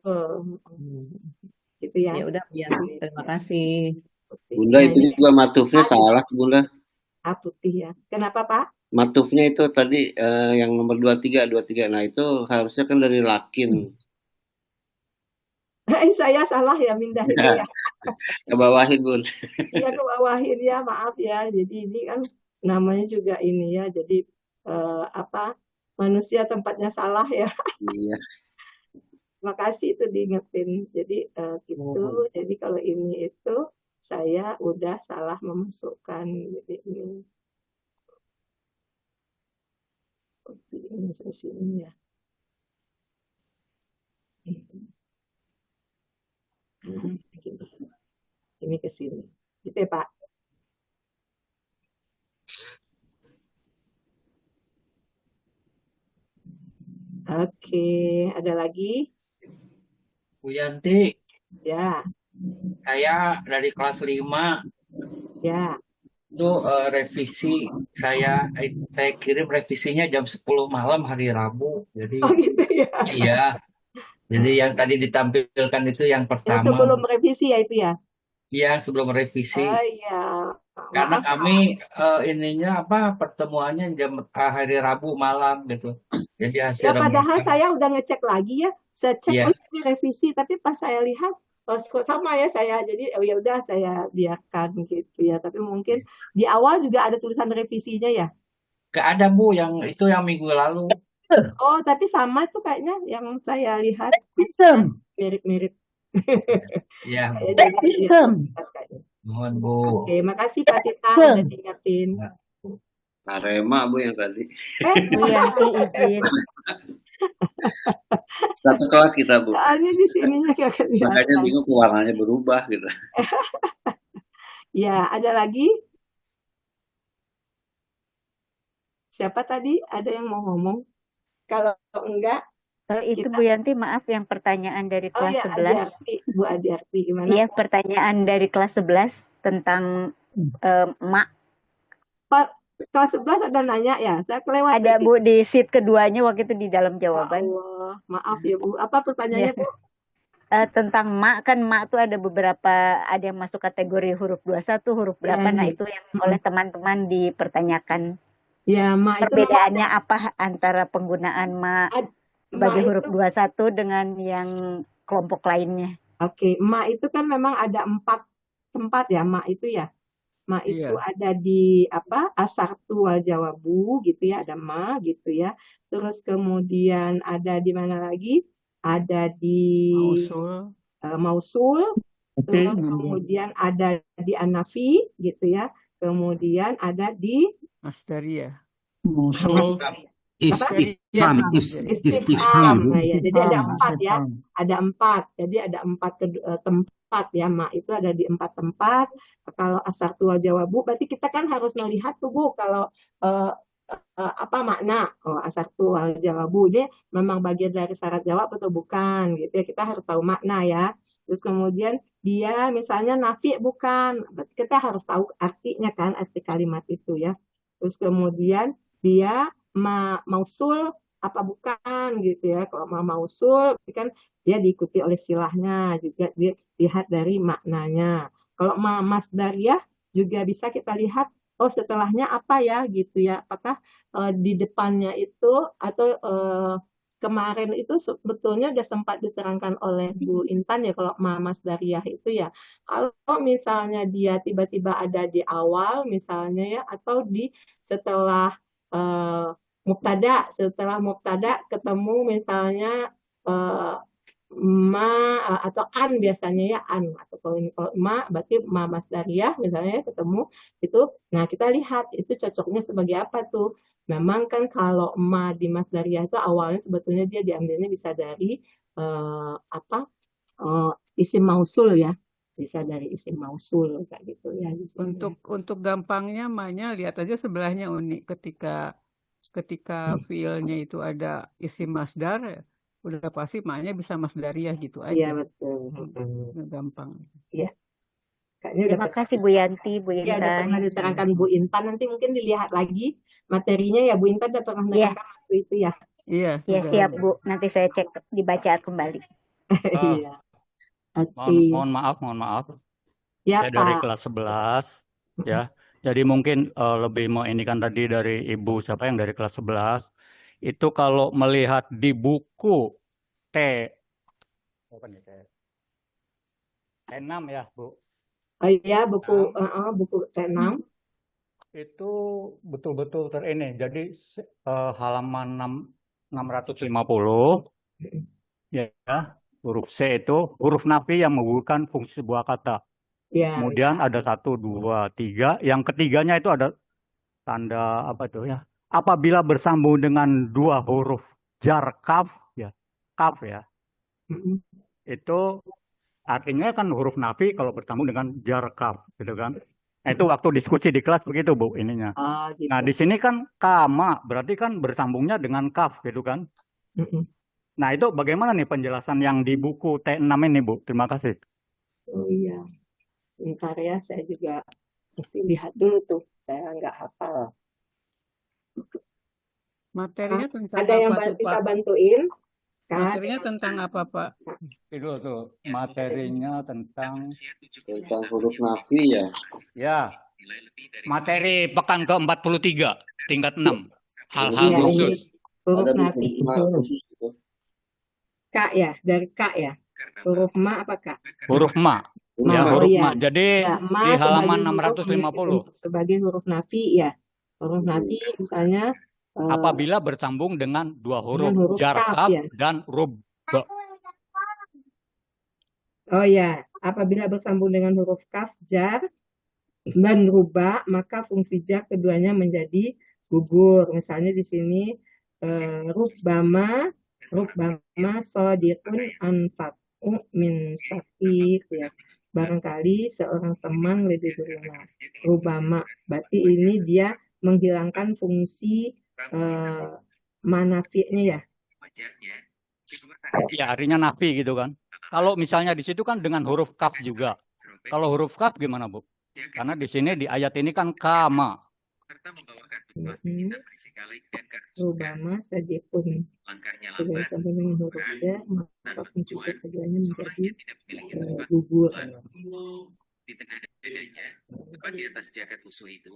gitu ya. Ya udah Bianti, terima kasih. Bunda Nah, itu ini juga matufnya salah Bunda. putih ya. Kenapa Pak? Matufnya itu tadi yang nomor 23. Nah itu harusnya kan dari lakin. Saya salah ya mindah itu ya. Ke bawahin Bun. Iya ke bawahin ya maaf ya. Jadi ini kan namanya juga ini ya. Jadi apa manusia tempatnya salah ya. Iya. Makasih itu diingetin. Jadi gitu. Jadi kalau ini itu saya udah salah memasukkan ini. Ini sini ya. Ini ke sini. Gitu ya Pak. Oke, ada lagi? Bu Yanti, Ya, saya dari kelas 5 ya. itu revisi saya kirim revisinya jam 10 malam hari Rabu. Jadi Oh gitu ya. iya. Jadi yang tadi ditampilkan itu yang Yang pertama. sebelum revisi ya itu ya. Iya, sebelum revisi. Oh iya. Karena Maaf, kami ininya pertemuannya jam hari Rabu malam gitu. Jadi hasil ya padahal remakan. saya udah ngecek lagi ya. Saya cek Iya. ini revisi tapi pas saya lihat kok sama ya saya jadi ya udah saya biarkan gitu ya. Tapi mungkin di awal juga ada tulisan revisinya ya. Gak ada Bu yang itu yang minggu lalu. Oh, tapi sama tuh kayaknya yang saya lihat mirip-mirip. Iya. Mohon Bu. Oke, makasih Pak Tita udah diingetin. Arema Bu yang tadi. Bu Yanti izin. Satu kelas kita Bu. Soalnya di sininya gak kelihatan. Makanya bingung kok warnanya berubah gitu. Ya, ada lagi? Siapa tadi? Ada yang mau ngomong? Kalau enggak, Itu Bu Yanti, maaf yang pertanyaan dari kelas ya, 11. Bu Adiarti gimana? Iya, pertanyaan dari kelas 11 tentang mak. Kelas 11 ada nanya ya? Saya kelewat. Ada Bu di sheet keduanya waktu itu di dalam jawaban. Allah, maaf ya Bu. Apa pertanyaannya Bu? Tentang mak, kan mak tuh ada beberapa, ada yang masuk kategori huruf 21, huruf berapa, nah itu yang oleh teman-teman dipertanyakan. Ya, mak perbedaannya apa antara penggunaan mak sebagai huruf 21 dengan yang kelompok lainnya? Oke, mak itu kan memang ada 4 tempat ya, mak itu ya. Mak itu ada di asartu wal jawabu gitu ya, ada ma gitu ya. Terus kemudian ada di mana lagi? Ada di mausul. Terus kemudian ada di anafi gitu ya. Kemudian ada di Masdariyah. Istifham. Nah, ya. Jadi ada 4 ya. Ada 4. Jadi ada 4 tempat ya, mak itu ada di 4 tempat. Kalau asartu wal jawabu berarti kita kan harus melihat tuh Bu kalau apa makna asartu wal jawabu ini memang bagian dari syarat jawab atau bukan gitu ya. Kita harus tahu makna ya. Terus kemudian dia misalnya nafi bukan, berarti kita harus tahu artinya kan, arti kalimat itu ya. Terus kemudian dia mausul apa bukan gitu ya. Kalau mausul kan dia diikuti oleh silahnya, juga dilihat dari maknanya. Kalau masdariyah juga bisa kita lihat setelahnya apa ya gitu ya. Apakah di depannya itu atau kemarin itu sebetulnya sudah sempat diterangkan oleh Bu Intan ya kalau masdariyah itu ya. Kalau misalnya dia tiba-tiba ada di awal misalnya ya atau di setelah mubtada, setelah mubtada ketemu misalnya ma atau an, biasanya ya an, atau kalau ma berarti ma masdariyah misalnya ketemu itu. Nah, kita lihat itu cocoknya sebagai apa tuh. Memang kan kalau ma di masdariyah itu awalnya sebetulnya dia diambilnya bisa dari isim mausul ya, bisa dari isim mausul kayak gitu ya. Untuk gampangnya ma-nya lihat aja sebelahnya Uni, ketika fiilnya itu ada isim masdar, udah pasti ma-nya bisa masdariyah gitu Iya, aja. betul. Gampang. Iya. Kayaknya Terima kasih Bu Yanti, Bu ya, udah pernah Intan. diterangkan Bu Intan, nanti mungkin dilihat lagi materinya ya Bu Intan, udah pernah Iya. menerangkan waktu itu ya. Iya, Ya, sudah. siap Bu. Nanti saya cek dibaca kembali. Iya. Oke. Mohon maaf. Ya, Saya dari Pak. kelas 11 ya. Jadi mungkin lebih mau ini kan tadi dari Ibu siapa yang dari kelas 11 itu kalau melihat di buku T6 ya, Bu. Oh iya, buku T6 Itu betul-betul ini. Jadi halaman 650 ya, huruf C itu huruf nafi yang menggugurkan fungsi sebuah kata. ya. Kemudian ada 1, 2, 3. Yang ketiganya itu ada tanda apa itu ya? Apabila bersambung dengan dua huruf jar kaf ya, itu artinya kan huruf nafi kalau bersambung dengan jar kaf, gitu kan? Nah, itu waktu diskusi di kelas begitu Bu ininya. Gitu. Nah di sini kan kama berarti kan bersambungnya dengan kaf, gitu kan? Nah itu bagaimana nih penjelasan yang di buku T6 ini Bu? Terima kasih. Oh iya. Sebentar ya, saya juga mesti lihat dulu tuh. Saya nggak hafal. Materinya tentang Ada yang apa tuh, bisa Pak? bantuin? Materinya tentang apa, Pak? Itu tuh materinya tentang huruf nafi ya. Ya. Materi pekan ke-43 tingkat 6. Hal-hal Iya, khusus. Huruf Ada nafi. khusus gitu. K ya, dari K ya. Huruf ma apa K? Huruf ma. Ma, Ya, oh huruf iya. ma. Jadi Ya, ma di halaman sebagai 650. sebagai huruf nafi ya. Huruf nafi misalnya Apabila bersambung dengan dua huruf jar kaf kaf ya. dan rub. Oh ya, apabila bersambung dengan huruf kaf, jar, dan ruba, maka fungsi jar keduanya menjadi gugur. Misalnya di sini rubbama shadiqun anfaqu min safiq ya. Barangkali seorang teman lebih berguna. Rubbama, berarti ini dia menghilangkan fungsi manafi'nya ya. Ya, artinya nafi gitu kan. Kalau misalnya di situ kan dengan huruf kaf juga. Kalau huruf kaf gimana, Bu? Karena di sini di ayat ini kan kama. Rubama sajipun. Tidak sampai dengan huruf ya, maka fungsi keduanya menjadi gugur. Di tengah dadanya, tepat di atas jaket usuh itu,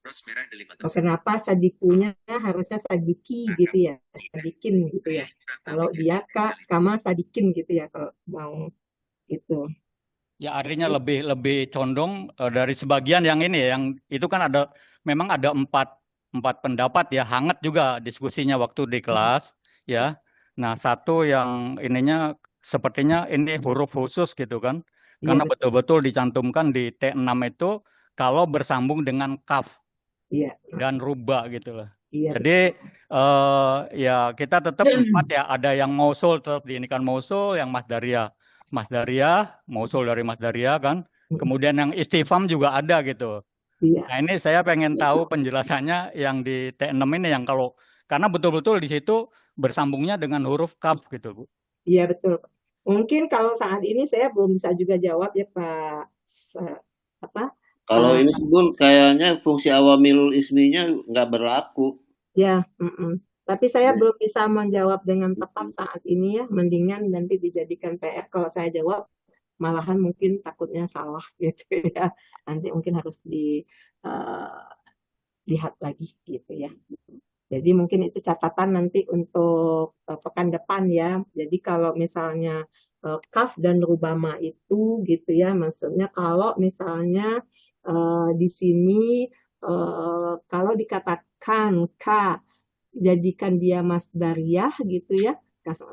ros merah delima Oh, kenapa sadikunya harusnya sadiki gitu ya, sadikin gitu ya. Kalau dia kama sadikin gitu ya kalau mau itu. Ya artinya lebih condong dari sebagian yang ini yang itu kan memang ada empat pendapat ya, hangat juga diskusinya waktu di kelas ya. Nah satu yang ininya sepertinya ini huruf khusus gitu kan, karena betul-betul dicantumkan di T6 itu kalau bersambung dengan kaf. Iya. Dan rubah gitu lah. Iya, Jadi ya kita tetap empat ya, ada yang mausul tetap diinikan mausul, yang masdariyah mausul dari masdariyah kan. Kemudian yang istifham juga ada gitu. Iya. Nah ini saya pengen tahu penjelasannya yang di T6 ini yang karena betul-betul di situ bersambungnya dengan huruf kaf gitu Bu. Iya betul. Mungkin kalau saat ini saya belum bisa juga jawab ya Pak. Kalau ini sebelum kayaknya fungsi awamil isminya nggak berlaku. Ya, tapi saya belum bisa menjawab dengan tepat saat ini ya. Mendingan nanti dijadikan PR. Kalau saya jawab, malahan mungkin takutnya salah gitu ya. Nanti mungkin harus dilihat lagi gitu ya. Jadi mungkin itu catatan nanti untuk pekan depan ya. Jadi kalau misalnya kaf dan rubama itu gitu ya, maksudnya kalau misalnya di sini kalau dikatakan jadikan ka, jadikan dia masdariyah gitu ya.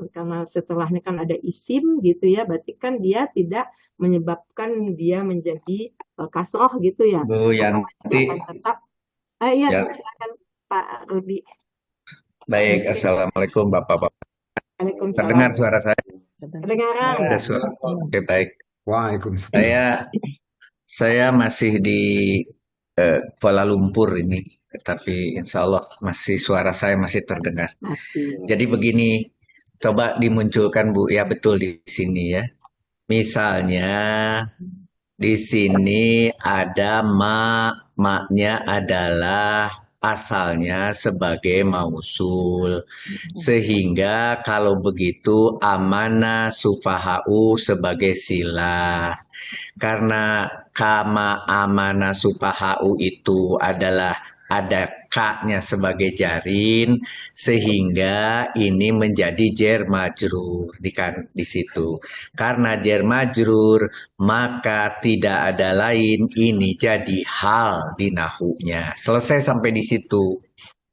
Karena setelahnya kan ada isim gitu ya, berarti kan dia tidak menyebabkan dia menjadi kasroh gitu ya. Bu Yanti, Akan tetap. Iya, ya, silakan Pak Rudi. baik. Assalamualaikum Bapak-Bapak. Waalaikumsalam. Terdengar suara saya? Kedengaran. Ada suara. Oke, baik. Waalaikumsalam. Saya masih di Kuala Lumpur ini, tapi insya Allah masih suara saya masih terdengar. Jadi begini, coba dimunculkan Bu, ya betul di sini ya. Misalnya di sini ada maknya adalah asalnya sebagai mausul. Sehingga kalau begitu amana sufahau sebagai silah. Karena kama amana sufahau itu adalah ada ka-nya sebagai jarin, sehingga ini menjadi jar majrur di situ. Karena jar majrur, maka tidak ada lain, ini jadi hal di nahunya. Selesai sampai di situ.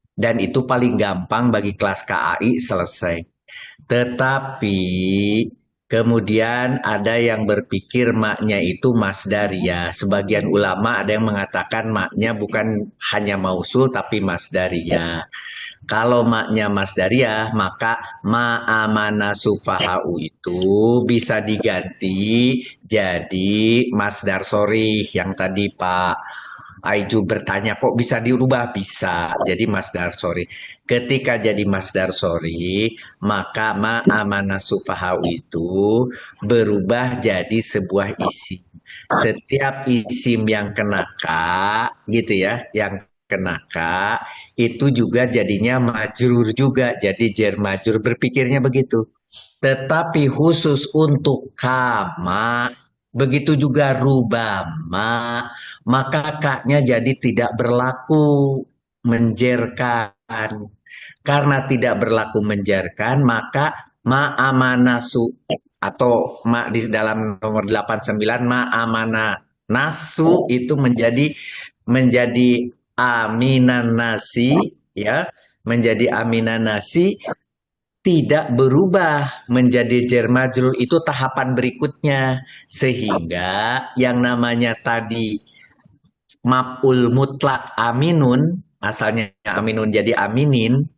Dan itu paling gampang bagi kelas KAI selesai. Tetapi kemudian ada yang berpikir maknya itu masdariyah. Sebagian ulama ada yang mengatakan maknya bukan hanya mausul tapi masdariyah. Kalau maknya masdariyah, maka ma'amana sufahau itu bisa diganti jadi masdar sorih yang tadi Pak Aiju bertanya kok bisa dirubah? Bisa jadi masdar sorry. Ketika jadi masdar sorry, maka ma'amana sufahau itu berubah jadi sebuah isim. Setiap isim yang kena ka, gitu ya, yang kena ka, itu juga jadinya majrur juga, jadi jar majrur, berpikirnya begitu. Tetapi khusus untuk kama, begitu juga rubama, maka ka-nya jadi tidak berlaku menjerkan. Karena tidak berlaku menjerkan, maka ma'amanasu atau di dalam nomor 89 ma'amana nasu itu menjadi aminan nasi, ya, menjadi aminan nasi, tidak berubah menjadi jar majrur, itu tahapan berikutnya. Sehingga yang namanya tadi maf'ul mutlak aminun, asalnya aminun jadi aminin,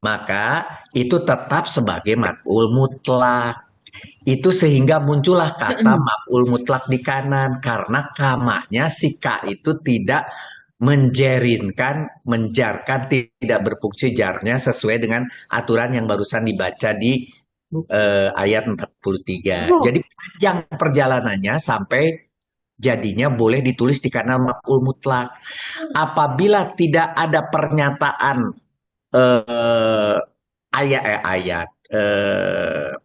maka itu tetap sebagai maf'ul mutlak. Itu sehingga muncullah kata maf'ul mutlak di kanan, karena kamanya si ka itu tidak menjarkan, tidak berfungsi jarnya sesuai dengan aturan yang barusan dibaca di ayat 43. Jadi panjang perjalanannya sampai jadinya boleh ditulis di kanal maf'ul mutlak. Apabila tidak ada pernyataan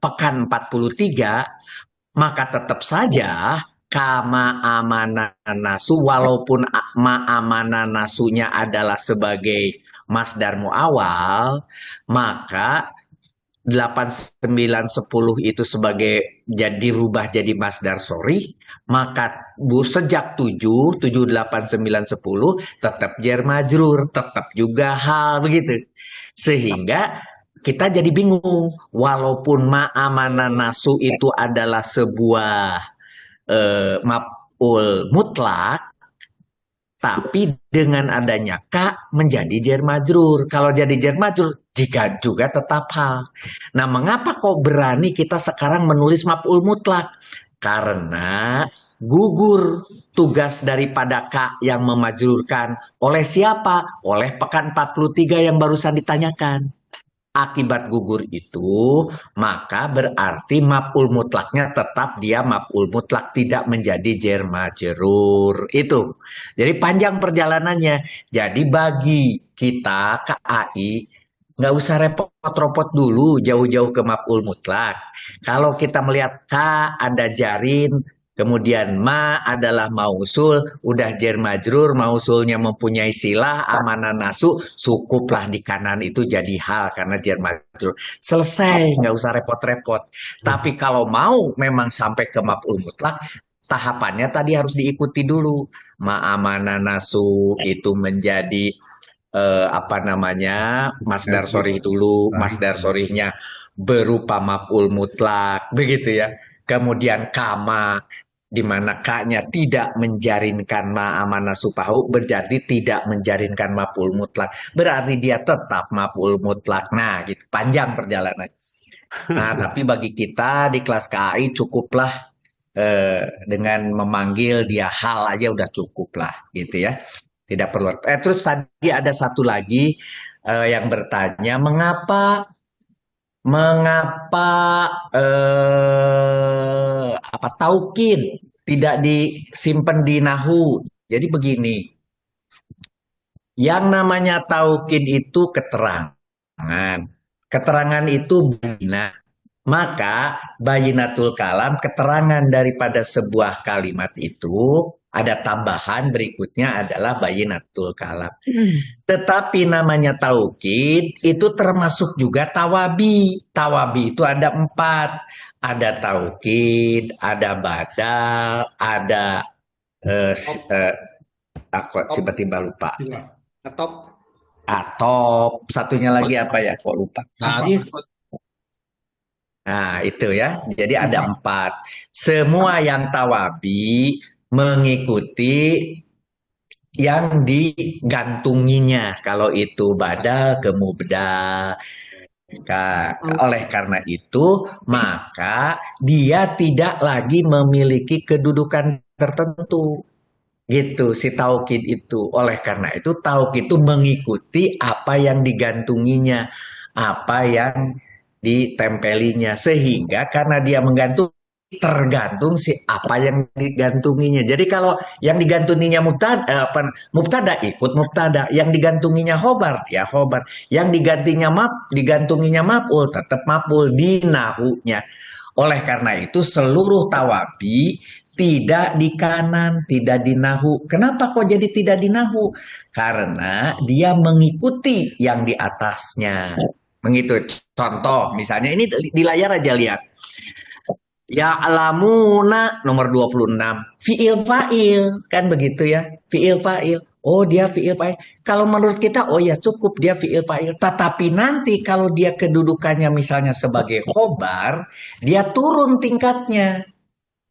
pekan 43, maka tetap saja kama amana nasu, walaupun ma'amana nasunya adalah sebagai masdar muawal, maka 8, 9, 10 itu sebagai dirubah jadi masdar sorih, maka sejak 7, 8, 9, 10 tetap jar majrur, tetap juga hal begitu. Sehingga kita jadi bingung, walaupun ma'amana nasu itu adalah sebuah maf'ul mutlak, tapi dengan adanya ka menjadi jar majrur. Kalau jadi jar majrur, jika juga tetap hal. Nah, mengapa kok berani kita sekarang menulis maf'ul mutlak? Karena gugur tugas daripada ka yang memajrurkan. Oleh siapa? Oleh pekan 43 yang barusan ditanyakan. Akibat gugur itu, maka berarti maf'ul mutlaknya tetap dia maf'ul mutlak, tidak menjadi jar majrur. Itu. Jadi panjang perjalanannya. Jadi bagi kita KAI nggak usah repot-repot dulu jauh-jauh ke maf'ul mutlak. Kalau kita melihat ka ada jarin, kemudian ma adalah mausul, udah jar majrur, mausulnya mempunyai silah, amanah nasu, cukuplah di kanan itu jadi hal karena jar majrur. Selesai, nggak usah repot-repot. Tapi kalau mau memang sampai ke maf'ul mutlak, tahapannya tadi harus diikuti dulu. Ma amanah nasu itu menjadi apa namanya, masdar sorih dulu, masdar sorihnya berupa maf'ul mutlak, begitu ya. Kemudian kama, di mana ka-nya tidak menjarinkan ma'amana supahu, berarti tidak menjarinkan maf'ul mutlak. Berarti dia tetap maf'ul mutlak. Nah, gitu. Panjang perjalanan. Nah, tapi bagi kita di kelas KAI cukuplah dengan memanggil dia hal aja udah cukup lah, gitu ya. Tidak perlu. Terus tadi ada satu lagi yang bertanya, mengapa apa taukid tidak disimpan di nahu? Jadi begini, yang namanya taukid itu keterangan. Keterangan itu bayinah. Maka bayinatul kalam, keterangan daripada sebuah kalimat itu, ada tambahan berikutnya adalah bayinatul kalam. Tetapi namanya taukid itu termasuk juga tawabi. Tawabi itu ada 4. Ada taukid, ada badal, ada aku tiba-tiba lupa. Atop. Satunya lagi apa ya? Kok lupa? Nah, itu ya. Jadi ada 4. Semua yang tawabi mengikuti yang digantunginya. Kalau itu badal ke mubdal. Oleh karena itu, maka dia tidak lagi memiliki kedudukan tertentu. Gitu si taukid itu. Oleh karena itu, taukid itu mengikuti apa yang digantunginya, apa yang ditempelinya, sehingga karena dia menggantung, tergantung si apa yang digantunginya. Jadi kalau yang digantunginya mubtada ikut mubtada, yang digantunginya khobar ya khobar, yang digantunginya maf'ul tetap maf'ul di nahunya. Oleh karena itu seluruh tawabi tidak di kanan, tidak di nahu. Kenapa kok jadi tidak di nahu? Karena dia mengikuti yang di atasnya. Begitu. Contoh, misalnya ini di layar aja lihat. Ya alamuna nomor 26. Fi'il fa'il. Kan begitu ya. Fi'il fa'il. Oh dia fi'il fa'il. Kalau menurut kita, oh ya cukup dia fi'il fa'il. Tetapi nanti kalau dia kedudukannya misalnya sebagai khobar, dia turun tingkatnya.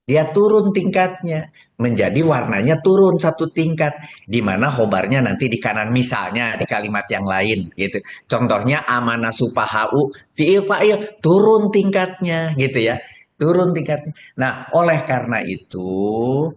Dia turun tingkatnya. Menjadi warnanya turun 1 tingkat, di mana khobarnya nanti di kanan, misalnya di kalimat yang lain gitu. Contohnya amanah supahau fi'il fa'il turun tingkatnya gitu ya, turun tingkatnya. Nah, oleh karena itu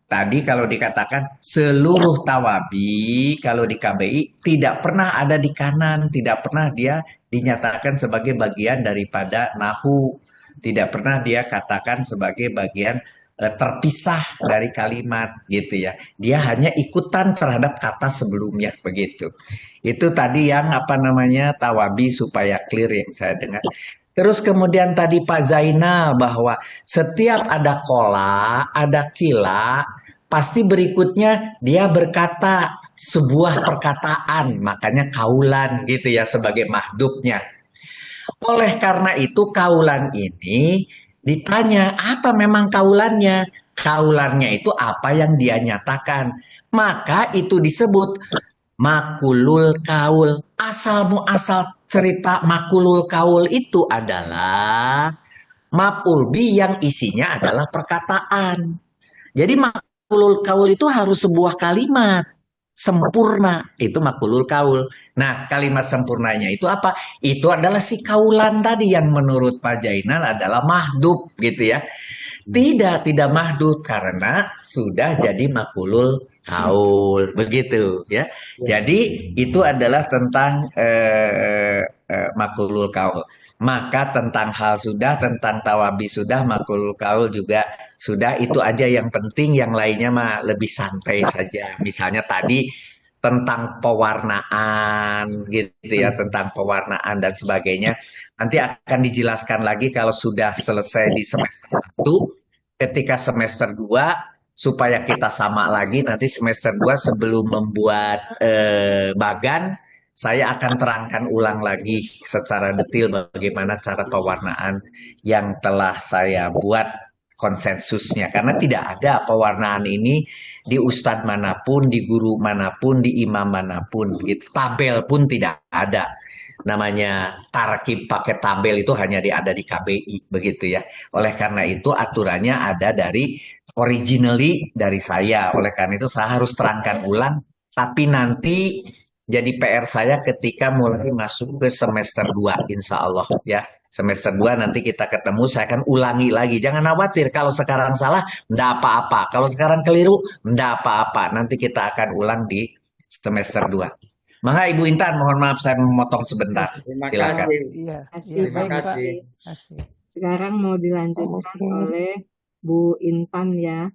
tadi kalau dikatakan seluruh tawabi kalau di KBI tidak pernah ada di kanan, tidak pernah dia dinyatakan sebagai bagian daripada nahu, tidak pernah dia katakan sebagai bagian terpisah dari kalimat gitu ya. Dia hanya ikutan terhadap kata sebelumnya begitu. Itu tadi yang apa namanya tawabi supaya clear yang saya dengar. Terus kemudian tadi Pak Zainal bahwa setiap ada kola, ada kila, pasti berikutnya dia berkata sebuah perkataan, makanya kaulan gitu ya sebagai mahdubnya. Oleh karena itu kaulan ini ditanya, apa memang kaulannya? Kaulannya itu apa yang dia nyatakan. Maka itu disebut makulul kaul. Asal muasal cerita makulul kaul itu adalah maf'ul bi yang isinya adalah perkataan. Jadi makulul kaul itu harus sebuah kalimat. Sempurna, itu makulul kaul. Nah, kalimat sempurnanya itu apa? Itu adalah si kaulan tadi yang menurut Pak Jainal adalah mahdub gitu ya. Tidak mahdub karena sudah jadi makulul kaul begitu ya. Jadi itu adalah tentang makulul kaul. Maka tentang hal sudah, tentang tawabi sudah, makulul kaul juga sudah. Itu aja yang penting, yang lainnya mah lebih santai saja. Misalnya tadi tentang pewarnaan gitu ya, tentang pewarnaan dan sebagainya. Nanti akan dijelaskan lagi kalau sudah selesai di semester 1, ketika semester 2 supaya kita sama lagi nanti semester 2 sebelum membuat bagan, saya akan terangkan ulang lagi secara detail bagaimana cara pewarnaan yang telah saya buat konsensusnya karena tidak ada pewarnaan ini di ustadz manapun, di guru manapun, di imam manapun gitu. Tabel pun tidak ada. Namanya tarkib pakai tabel itu hanya ada di KBI begitu ya. Oleh karena itu aturannya ada dari originally dari saya. Oleh karena itu saya harus terangkan ulang tapi nanti jadi PR saya ketika mulai masuk ke semester 2 insya Allah ya. Semester 2 nanti kita ketemu, saya akan ulangi lagi. Jangan khawatir kalau sekarang salah, enggak apa-apa. Kalau sekarang keliru, enggak apa-apa. Nanti kita akan ulang di semester 2. Maka Ibu Intan, mohon maaf saya memotong sebentar. Terima Silakan. kasih. Iya, Terima baik Pak. kasih. Kasih. Sekarang mau dilanjutkan oleh Bu Intan ya.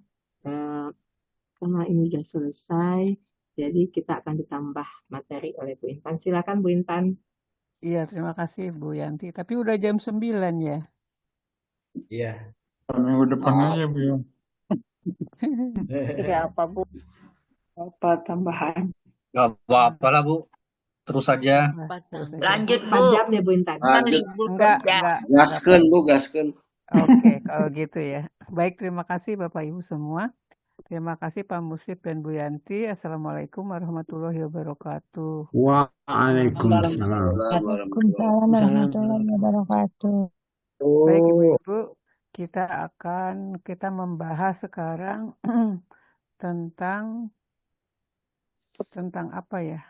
Karena ini sudah selesai, jadi kita akan ditambah materi oleh Bu Intan. Silakan Bu Intan. Iya, terima kasih Bu Yanti. Tapi udah jam 9 ya. Iya. Minggu depan aja Bu ya. Iya apa Bu? Apa tambahan? Gak apa-apa lah Bu, terus saja. Lanjut 4 Bu. jam ya Bu Intan. Lanjut. Enggak. Gaskeun Bu, gaskeun. Oke, kalau gitu ya. Baik, terima kasih Bapak Ibu semua. Terima kasih Pak Musib dan Bu Yanti. Assalamualaikum warahmatullahi wabarakatuh. Waalaikumsalam. Waalaikumsalam warahmatullahi wabarakatuh. Baik Ibu-Ibu, kita membahas sekarang tentang apa ya?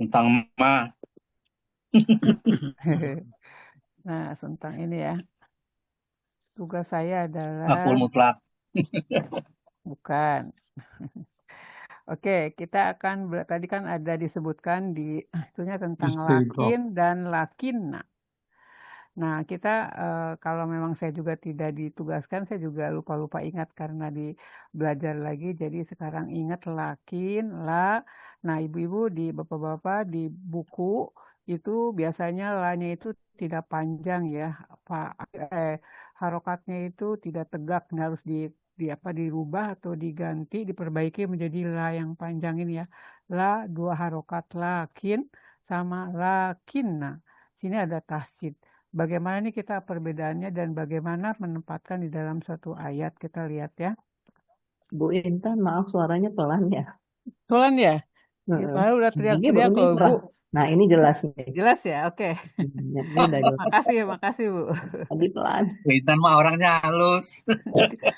Tentang ma. Nah, tentang ini ya. Tugas saya adalah Maf'ul mutlak. bukan. Oke, kita akan tadi kan ada disebutkan di itunya tentang lakin dan lakinna. Nah, kita kalau memang saya juga tidak ditugaskan, saya juga lupa-lupa ingat karena belajar lagi. Jadi sekarang ingat lakin, la. Nah, ibu-ibu, bapak-bapak di buku itu biasanya la-nya itu tidak panjang ya. Harokatnya itu tidak tegak, harus dirubah atau diganti, diperbaiki menjadi la yang panjang ini ya. La 2 harokat lakin sama lakinna. Sini ada tasjid. Bagaimana nih kita perbedaannya dan bagaimana menempatkan di dalam suatu ayat, kita lihat ya. Bu Intan, maaf suaranya pelan ya. Pelan ya? Malah udah teriak-teriak loh Bu. Nah ini jelas nih. Jelas ya, oke. Makasih Bu. Tadi pelan. Bu Intan mah orangnya halus.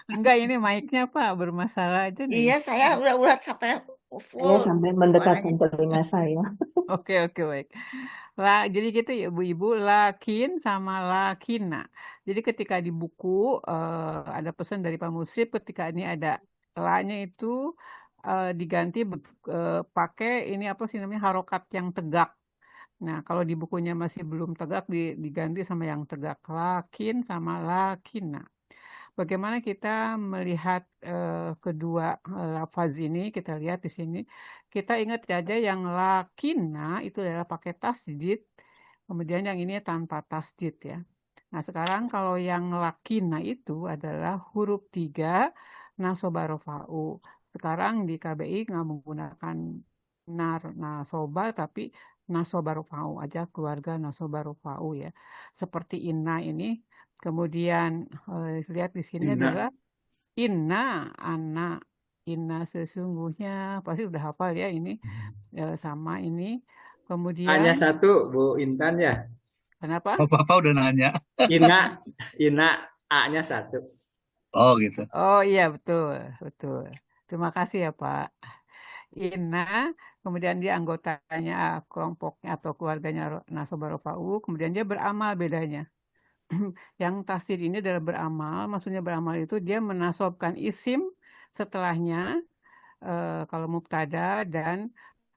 Enggak, ini mic-nya Pak bermasalah aja nih. Iya, saya udah sampai full. Saya sampai mendekatkan telinga saya. Oke, baik. Jadi gitu ya ibu-ibu, lakin sama lakina. Jadi ketika di buku ada pesan dari Pak Musib, ketika ini ada la-nya itu diganti pakai ini apa sih namanya, harokat yang tegak. Nah, kalau di bukunya masih belum tegak, diganti sama yang tegak, lakin sama lakina. Bagaimana kita melihat kedua lafaz ini? Kita lihat di sini. Kita ingat aja yang lakina itu adalah pakai tasdid, kemudian yang ini tanpa tasdid ya. Nah, sekarang kalau yang lakina itu adalah huruf 3 nasoba rofa'u. Sekarang di KBI nggak menggunakan nasoba, tapi nasoba rofa'u aja, keluarga nasoba rofa'u ya. Seperti inna ini. Kemudian lihat di sini adalah inna, anak, inna sesungguhnya, pasti udah hafal ya ini, sama ini. Kemudian Hanya satu Bu Intan ya. Kenapa? Bapak udah nanya. Ina A-nya 1. Oh gitu. Oh iya betul. Terima kasih ya Pak. Inna, kemudian dia anggotanya, kelompoknya atau keluarganya nasoba rofa'u, kemudian dia beramal bedanya. Yang tasdid ini adalah beramal, maksudnya beramal itu dia menasobkan isim setelahnya kalau mubtada dan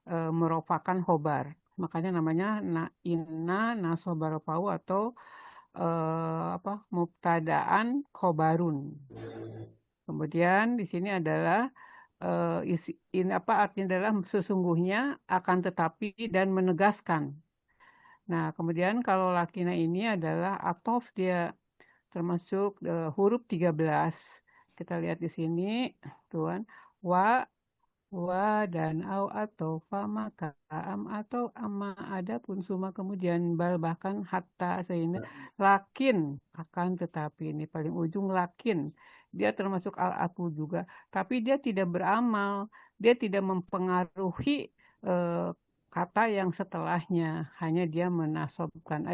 merofakan khobar. Makanya namanya inna nasoba rofa'u atau mubtadaan khobarun. Kemudian di sini adalah artinya adalah sesungguhnya, akan tetapi, dan menegaskan. Nah, kemudian kalau lakina ini adalah atof, dia termasuk huruf 13. Kita lihat di sini, Tuan. Wa wa dan au atau fa maka am atau amma adapun suma kemudian bal bahkan hatta sehingga lakin akan tetapi ini paling ujung lakin dia termasuk al-aku juga tapi dia tidak beramal dia tidak mempengaruhi kata yang setelahnya hanya dia menasobkan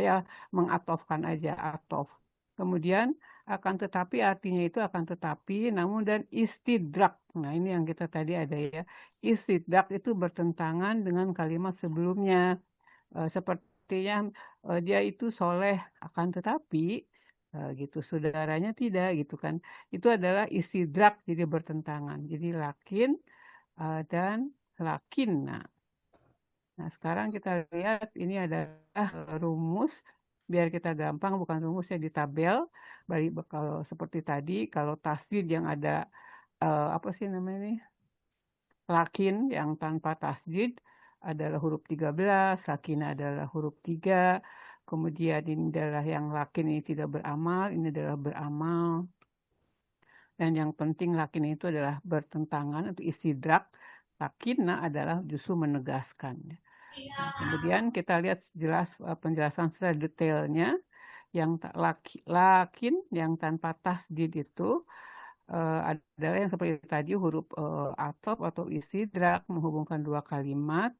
mengatofkan aja atof kemudian akan tetapi artinya itu akan tetapi namun dan istidrak. Nah, ini yang kita tadi ada ya. Istidrak itu bertentangan dengan kalimat sebelumnya. Sepertinya dia itu soleh akan tetapi gitu saudaranya tidak gitu kan. Itu adalah istidrak jadi bertentangan. Jadi lakin dan lakin. Nah, sekarang kita lihat ini adalah rumus biar kita gampang bukan rumusnya di tabel kalau seperti tadi kalau tasdid yang ada apa sih namanya ini lakin yang tanpa tasdid adalah huruf 13 lakin adalah huruf 3 kemudian ini adalah yang lakin ini tidak beramal ini adalah beramal dan yang penting lakin itu adalah bertentangan atau istidrak lakinna adalah justru menegaskan. Nah, kemudian kita lihat jelas penjelasan secara detailnya yang lakin yang tanpa tasdid itu adalah yang seperti tadi huruf atop atau istidrak menghubungkan dua kalimat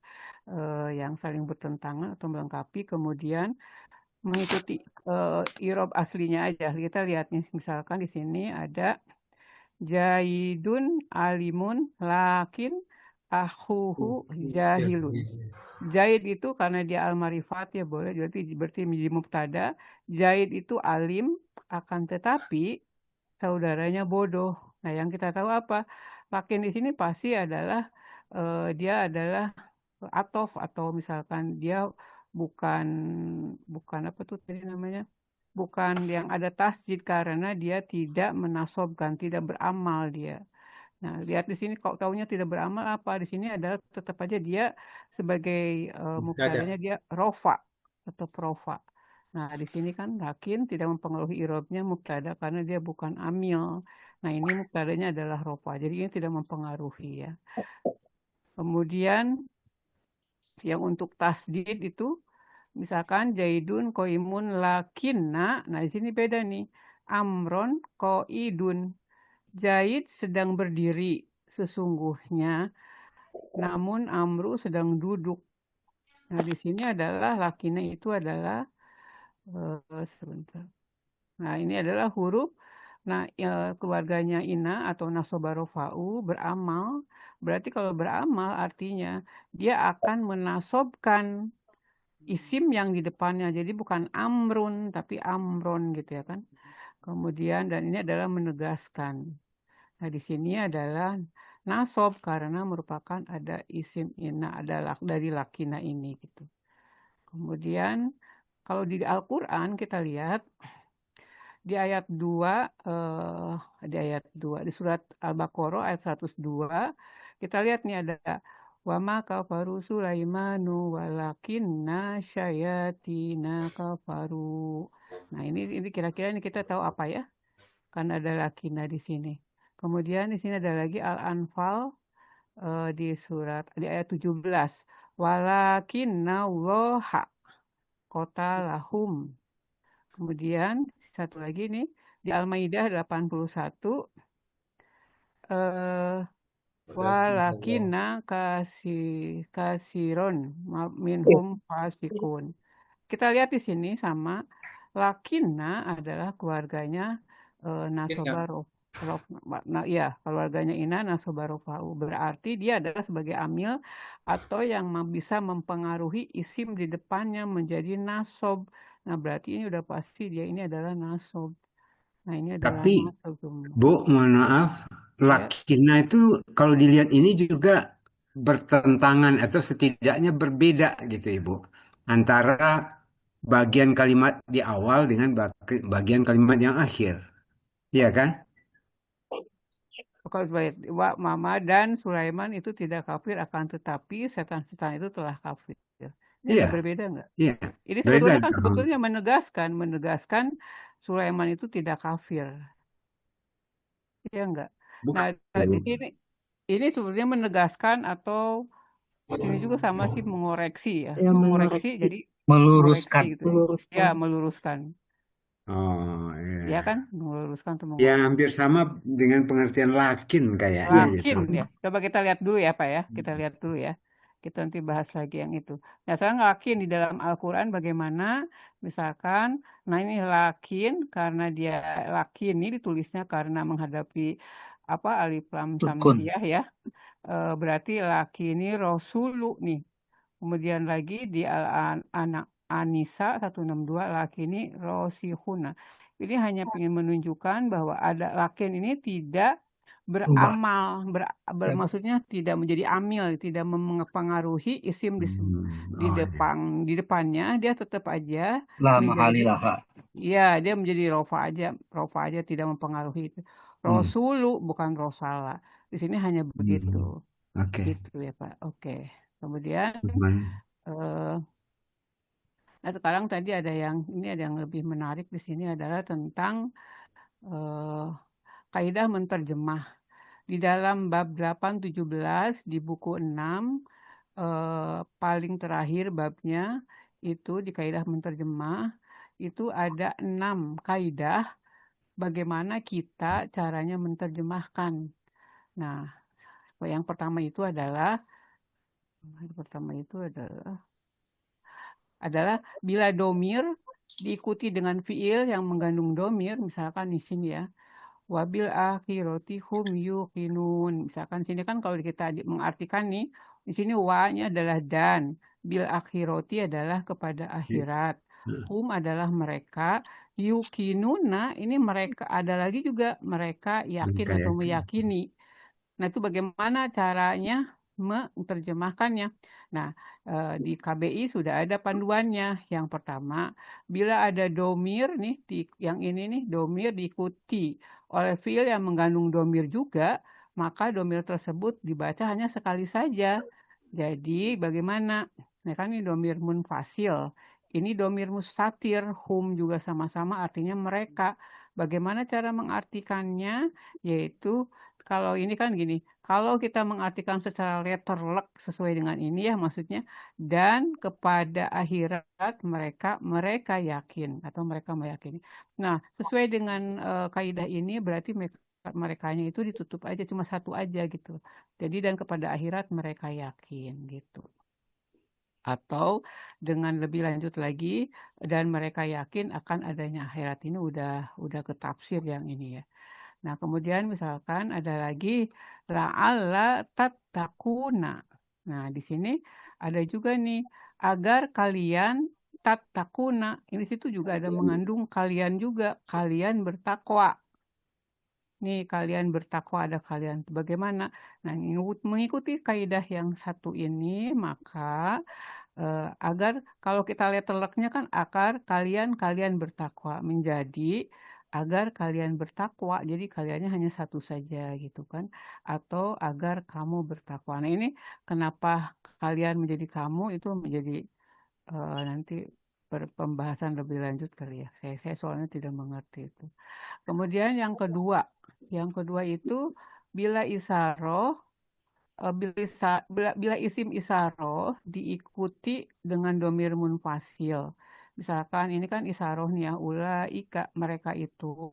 yang saling bertentangan atau melengkapi kemudian mengikuti irob aslinya aja. Kita lihat nih misalkan di sini ada Jaidun alimun lakin akhuhu jahilun. Zaid itu karena dia al-marifat ya boleh berarti menjadi mubtada. Zaid itu alim akan tetapi saudaranya bodoh. Nah, yang kita tahu apa? Lakin di sini pasti adalah dia adalah atof atau misalkan dia bukan apa tuh tadi namanya? Bukan yang ada tasjid karena dia tidak menasobkan, tidak beramal dia. Nah, lihat di sini kok taunya tidak beramal apa? Di sini adalah tetap aja dia sebagai mubtadanya dia rofa atau profa. Nah, di sini kan lakin tidak mempengaruhi irobnya mubtada karena dia bukan amil. Nah, ini mubtadanya adalah rofa. Jadi ini tidak mempengaruhi ya. Kemudian yang untuk tasdid itu misalkan Jaidun koimun lakinna. Nah, di sini beda nih. Amron koidun. Zaid sedang berdiri sesungguhnya, namun Amru sedang duduk. Nah, di sini adalah lakinya itu adalah sebentar. Nah, ini adalah huruf. Nah, keluarganya ina atau nasobarofau beramal. Berarti kalau beramal artinya dia akan menasobkan isim yang di depannya. Jadi bukan amrun tapi amron gitu ya kan. Kemudian dan ini adalah menegaskan. Nah, di sini adalah nasob karena merupakan ada isim ina adalah dari lakina ini gitu. Kemudian kalau di Al-Qur'an kita lihat di ayat 2 di surat Al-Baqarah ayat 102 kita lihat nih ada wa ma kafaru Sulaimanu walakinna syayatina kafaru. Nah, ini kira-kira ini kita tahu apa ya? Kan ada lakina di sini. Kemudian di sini ada lagi Al-Anfal di ayat 17. Walakinnallaha qatalahum. Kemudian satu lagi nih di Al-Maidah 81 walakinna kasiron minhum fasikun. Kita lihat di sini sama lakinna adalah keluarganya nasobarof. Nah, iya, keluarganya ina nasobarofau berarti dia adalah sebagai amil atau yang bisa mempengaruhi isim di depannya menjadi nasob. Nah, berarti ini udah pasti dia ini adalah nasob. Nah, ini adalah Tapi nasob. Bu, mohon maaf, lakina itu kalau dilihat ini juga bertentangan atau setidaknya berbeda gitu Ibu antara bagian kalimat di awal dengan bagian kalimat yang akhir. Iya kan? Kalau Mama dan Sulaiman itu tidak kafir akan tetapi setan-setan itu telah kafir. Ini Iya. ada berbeda nggak? Iya. Ini Beda sebetulnya kan dong. sebetulnya menegaskan Sulaiman itu tidak kafir. Iya enggak? Bukan. Nah, di sini ini sebenarnya menegaskan atau sini juga sama sih mengoreksi ya. Ya, Mengoreksi mengoreksi. jadi Meluruskan. koreksi gitu. Ya, Meluruskan. meluruskan. Oh, Ya iya. kan? Meluruskan atau Ya, mengoreksi. hampir sama dengan pengertian lakin kayaknya gitu. Lakin ya. Coba kita lihat dulu ya Pak ya. Kita lihat dulu ya. Kita nanti bahas lagi yang itu. Nah, sekarang lakin di dalam Al-Quran bagaimana? Misalkan, nah ini lakin karena dia lakin ini ditulisnya karena menghadapi apa alif lam Sukun. samsiyah ya. Berarti lakin ini rasulu nih. Kemudian lagi di anak Anisa 162 lakin ini rosihuna. Ini hanya ingin menunjukkan bahwa ada lakin ini tidak Berubah. beramal, Ya. maksudnya tidak menjadi amil, tidak mempengaruhi isim di Oh, iya. depannya, dia tetap aja La menjadi, mahalilaha. ya dia menjadi rofa aja tidak mempengaruhi itu. Rosulu bukan rosala. Di sini hanya begitu, Oke. gitu ya Pak. Oke. Kemudian, Teman. nah sekarang tadi ada yang lebih menarik di sini adalah tentang kaidah menterjemah. Di dalam bab 8-17 di buku 6 paling terakhir babnya itu di kaidah menterjemah itu ada 6 kaidah bagaimana kita caranya menterjemahkan. Nah, yang pertama itu adalah bila domir diikuti dengan fiil yang mengandung domir, misalkan di sini ya, wabil akhirati hum yuqinun. Misalkan sini kan kalau kita mengartikan nih, di sini wa-nya adalah dan, bil akhirati adalah kepada akhirat. Hum adalah mereka, yuqinuna ini mereka, ada lagi juga mereka yakin Mereka atau yakin. meyakini. Nah, itu bagaimana caranya menerjemahkannya. Nah, di KBI sudah ada panduannya. Yang pertama, bila ada domir nih, yang ini nih, domir diikuti oleh fiil yang mengandung domir juga, maka domir tersebut dibaca hanya sekali saja. Jadi, bagaimana? Nah, kan ini domir munfasil. Ini domir mustatir, hum juga sama-sama artinya mereka. Bagaimana cara mengartikannya? Yaitu, kalau ini kan gini, kalau kita mengartikan secara letterlek sesuai dengan ini ya maksudnya, dan kepada akhirat mereka yakin atau mereka meyakini. Nah, sesuai dengan kaidah ini berarti merekanya itu ditutup aja cuma satu aja gitu. Jadi dan kepada akhirat mereka yakin gitu. Atau dengan lebih lanjut lagi dan mereka yakin akan adanya akhirat ini udah ketafsir yang ini ya. Nah, kemudian misalkan ada lagi la'alla tattaquna. Nah, di sini ada juga nih agar kalian tattaquna. Ini situ juga ada mengandung kalian juga, kalian bertakwa. Nih, kalian bertakwa ada kalian. Bagaimana? Nah, mengikuti kaidah yang satu ini, maka agar kalau kita lihat teleknya kan akar kalian bertakwa menjadi agar kalian bertakwa, jadi kaliannya hanya satu saja gitu kan, atau agar kamu bertakwa. Nah ini kenapa kalian menjadi kamu itu menjadi nanti pembahasan lebih lanjut kali ya. Saya soalnya tidak mengerti itu. Kemudian yang kedua itu bila isaroh bila isim isaroh diikuti dengan domir munfasil. Misalkan ini kan isaroh nih ya, ulaika mereka itu.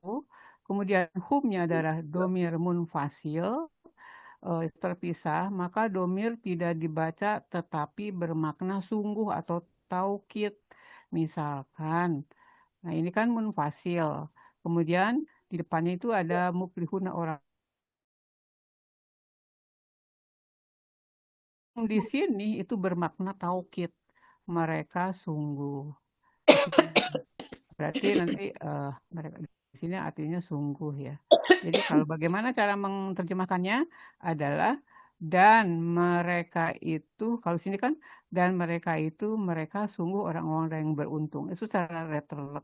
Kemudian humnya adalah domir munfasil terpisah, maka domir tidak dibaca tetapi bermakna sungguh atau taukid. Misalkan, nah ini kan munfasil. Kemudian di depannya itu ada muflihuna orang. Di sini itu bermakna taukid, mereka sungguh. Berarti nanti mereka di sini artinya sungguh ya. Jadi kalau bagaimana cara menerjemahkannya adalah dan mereka itu, kalau sini kan dan mereka itu mereka sungguh orang-orang yang beruntung. Itu secara letterlek.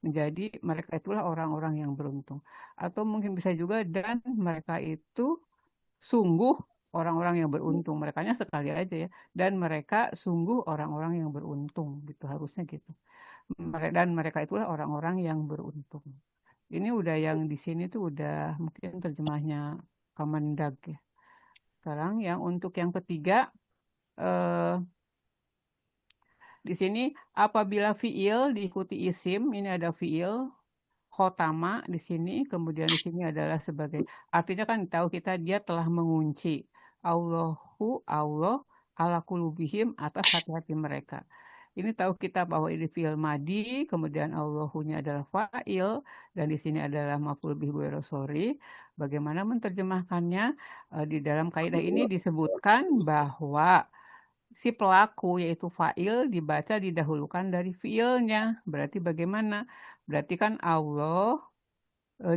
Menjadi mereka itulah orang-orang yang beruntung. Atau mungkin bisa juga dan mereka itu sungguh orang-orang yang beruntung. Merekanya sekali aja ya. Dan mereka sungguh orang-orang yang beruntung. Gitu harusnya gitu. Dan mereka itulah orang-orang yang beruntung. Ini udah yang di sini tuh udah mungkin terjemahnya Kemendag ya. Sekarang yang untuk yang ketiga, eh, di sini apabila fiil diikuti isim, ini ada fiil khotama di sini, kemudian di sini adalah sebagai, artinya kan tahu kita dia telah mengunci. Allahu Allah ala kulubihim, atas hati-hati mereka. Ini tahu kita bahwa ini fiil madi, kemudian Allahunya adalah fa'il, dan di sini adalah maf'ul bih ghairu sori. Bagaimana menerjemahkannya? Di dalam kaidah ini disebutkan bahwa si pelaku yaitu fa'il dibaca didahulukan dari fiilnya. Berarti bagaimana? Berarti kan Allah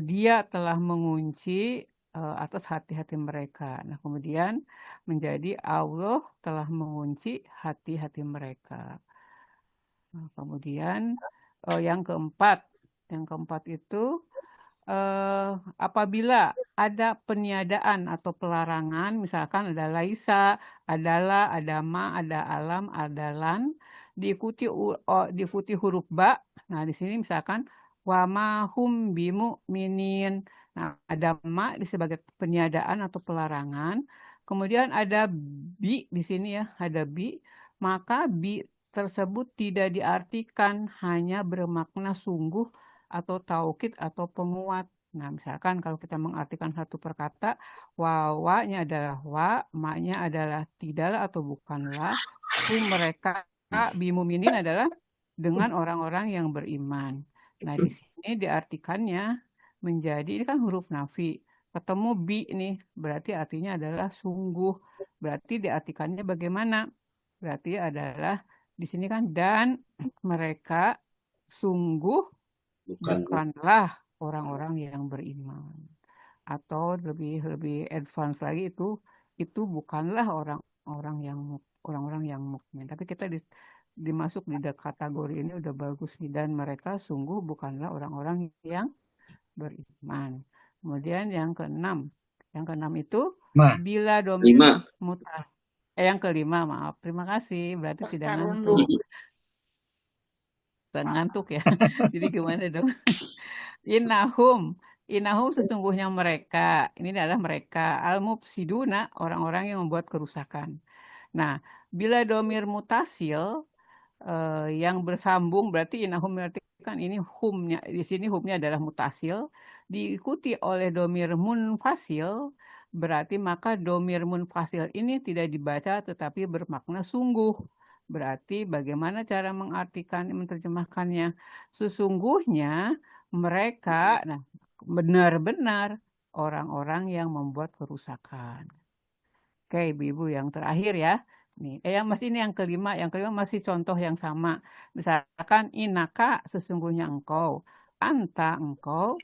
dia telah mengunci atas hati-hati mereka. Nah, kemudian menjadi Allah telah mengunci hati-hati mereka. Nah, kemudian yang keempat itu apabila ada peniadaan atau pelarangan, misalkan ada laisa, adalah, ada ma, ada alam, ada lan, diikuti huruf ba. Nah, di sini misalkan wa ma hum bimu'minin. Nah, ada ma di sebagai peniadaan atau pelarangan. Kemudian ada bi di sini ya, ada bi. Maka bi tersebut tidak diartikan hanya bermakna sungguh atau taukid atau penguat. Nah, misalkan kalau kita mengartikan satu perkata, wa-nya adalah wa, ma-nya adalah tidaklah atau bukanlah, mereka bimuminin adalah dengan orang-orang yang beriman. Nah, di sini diartikannya menjadi, ini kan huruf nafi, ketemu bi nih, berarti artinya adalah sungguh. Berarti diartikannya bagaimana? Berarti adalah di sini kan dan mereka sungguh bukanlah orang-orang yang beriman. Atau lebih advance lagi itu bukanlah orang-orang yang mukmin. Tapi kita dimasuk di kategori ini udah bagus nih, dan mereka sungguh bukanlah orang-orang yang beriman. Kemudian yang keenam itu bila domir mutas. Yang kelima, maaf. Terima kasih. Berarti tidak ngantuk. Ngantuk ya. Jadi gimana dong? Inahum sesungguhnya mereka. Ini adalah mereka. Al-mufsiduna, orang-orang yang membuat kerusakan. Nah, bila domir mutasil yang bersambung, berarti inahum berarti kan ini humnya. Di sini humnya adalah mutasil. Diikuti oleh domir munfasil. Berarti maka domir munfasil ini tidak dibaca tetapi bermakna sungguh. Berarti bagaimana cara menerjemahkannya? Sesungguhnya mereka benar-benar orang-orang yang membuat kerusakan. Oke, Ibu-ibu, yang terakhir ya. Nih, ini yang kelima masih contoh yang sama. Misalkan inaka sesungguhnya engkau, anta engkau,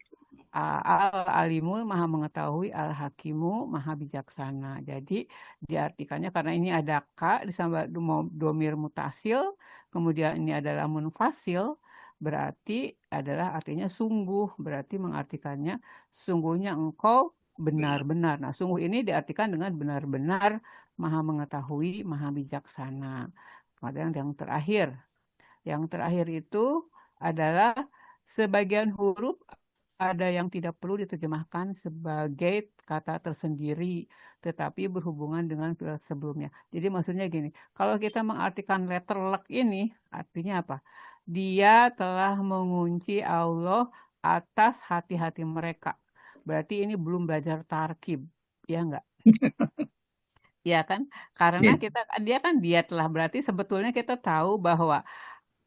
al-alimul maha mengetahui, al-hakimu maha bijaksana. Jadi diartikannya karena ini ada ka disambah domir mutasil, kemudian ini adalah munfasil, berarti adalah artinya sungguh, berarti mengartikannya sungguhnya engkau benar-benar. Nah, sungguh ini diartikan dengan benar-benar maha mengetahui, maha bijaksana. Kemudian yang terakhir itu adalah sebagian huruf ada yang tidak perlu diterjemahkan sebagai kata tersendiri, tetapi berhubungan dengan fiil sebelumnya. Jadi maksudnya gini, kalau kita mengartikan letter lek ini, artinya apa? Dia telah mengunci Allah atas hati-hati mereka. Berarti ini belum belajar tarkib, ya enggak? Ya kan? Karena dia telah, berarti sebetulnya kita tahu bahwa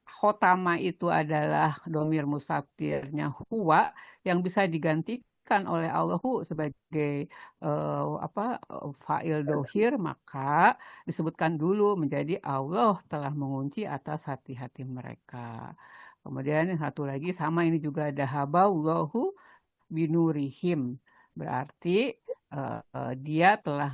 khotama itu adalah domir mustatirnya huwa yang bisa digantikan oleh Allahu sebagai fa'il dohir, maka disebutkan dulu menjadi Allah telah mengunci atas hati-hati mereka. Kemudian yang satu lagi sama, ini juga ada haballahu binurihim, berarti dia telah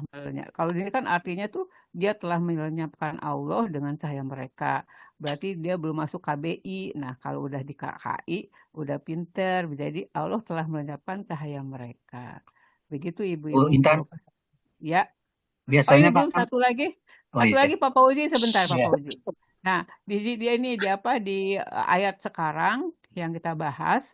kalau ini kan artinya tuh dia telah melenyapkan Allah dengan cahaya mereka. Berarti dia belum masuk KBI. Nah, kalau udah di KKI udah pinter. Jadi Allah telah melenyapkan cahaya mereka. Begitu Ibu-ibu. Intan. Ya. Biasanya belum satu lagi. Lagi Papa Uji sebentar Papa Uji. Nah, di ayat sekarang yang kita bahas,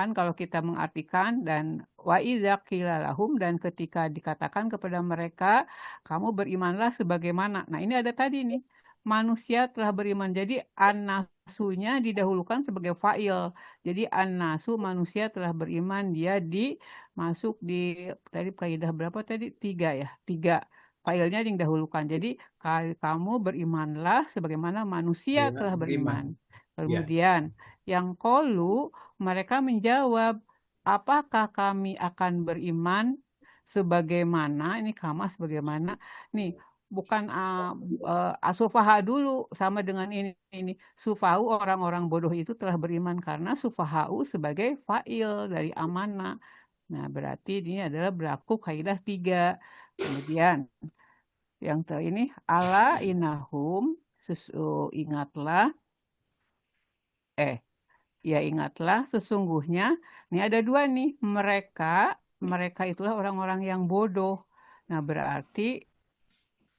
Kan kalau kita mengartikan dan wa idza qila lahum, dan ketika dikatakan kepada mereka, kamu berimanlah sebagaimana. Nah, ini ada tadi nih, manusia telah beriman. Jadi an-nasunya didahulukan sebagai fa'il. Jadi an-nasu, manusia telah beriman, dia masuk di tadi kaidah berapa tadi? 3 ya. 3. Fa'ilnya yang didahulukan. Jadi kamu berimanlah sebagaimana manusia telah beriman. Kemudian yang qalu, mereka menjawab, apakah kami akan beriman sebagaimana, ini kama sebagaimana, nih bukan sufaha dulu sama dengan ini. Sufahu, orang-orang bodoh itu telah beriman, karena sufahu sebagai fa'il dari amana. Nah, berarti ini adalah berlaku kaidah 3. Kemudian yang ini ala inahum, ingatlah, ingatlah sesungguhnya, ini ada 2 nih, mereka itulah orang-orang yang bodoh. Nah, berarti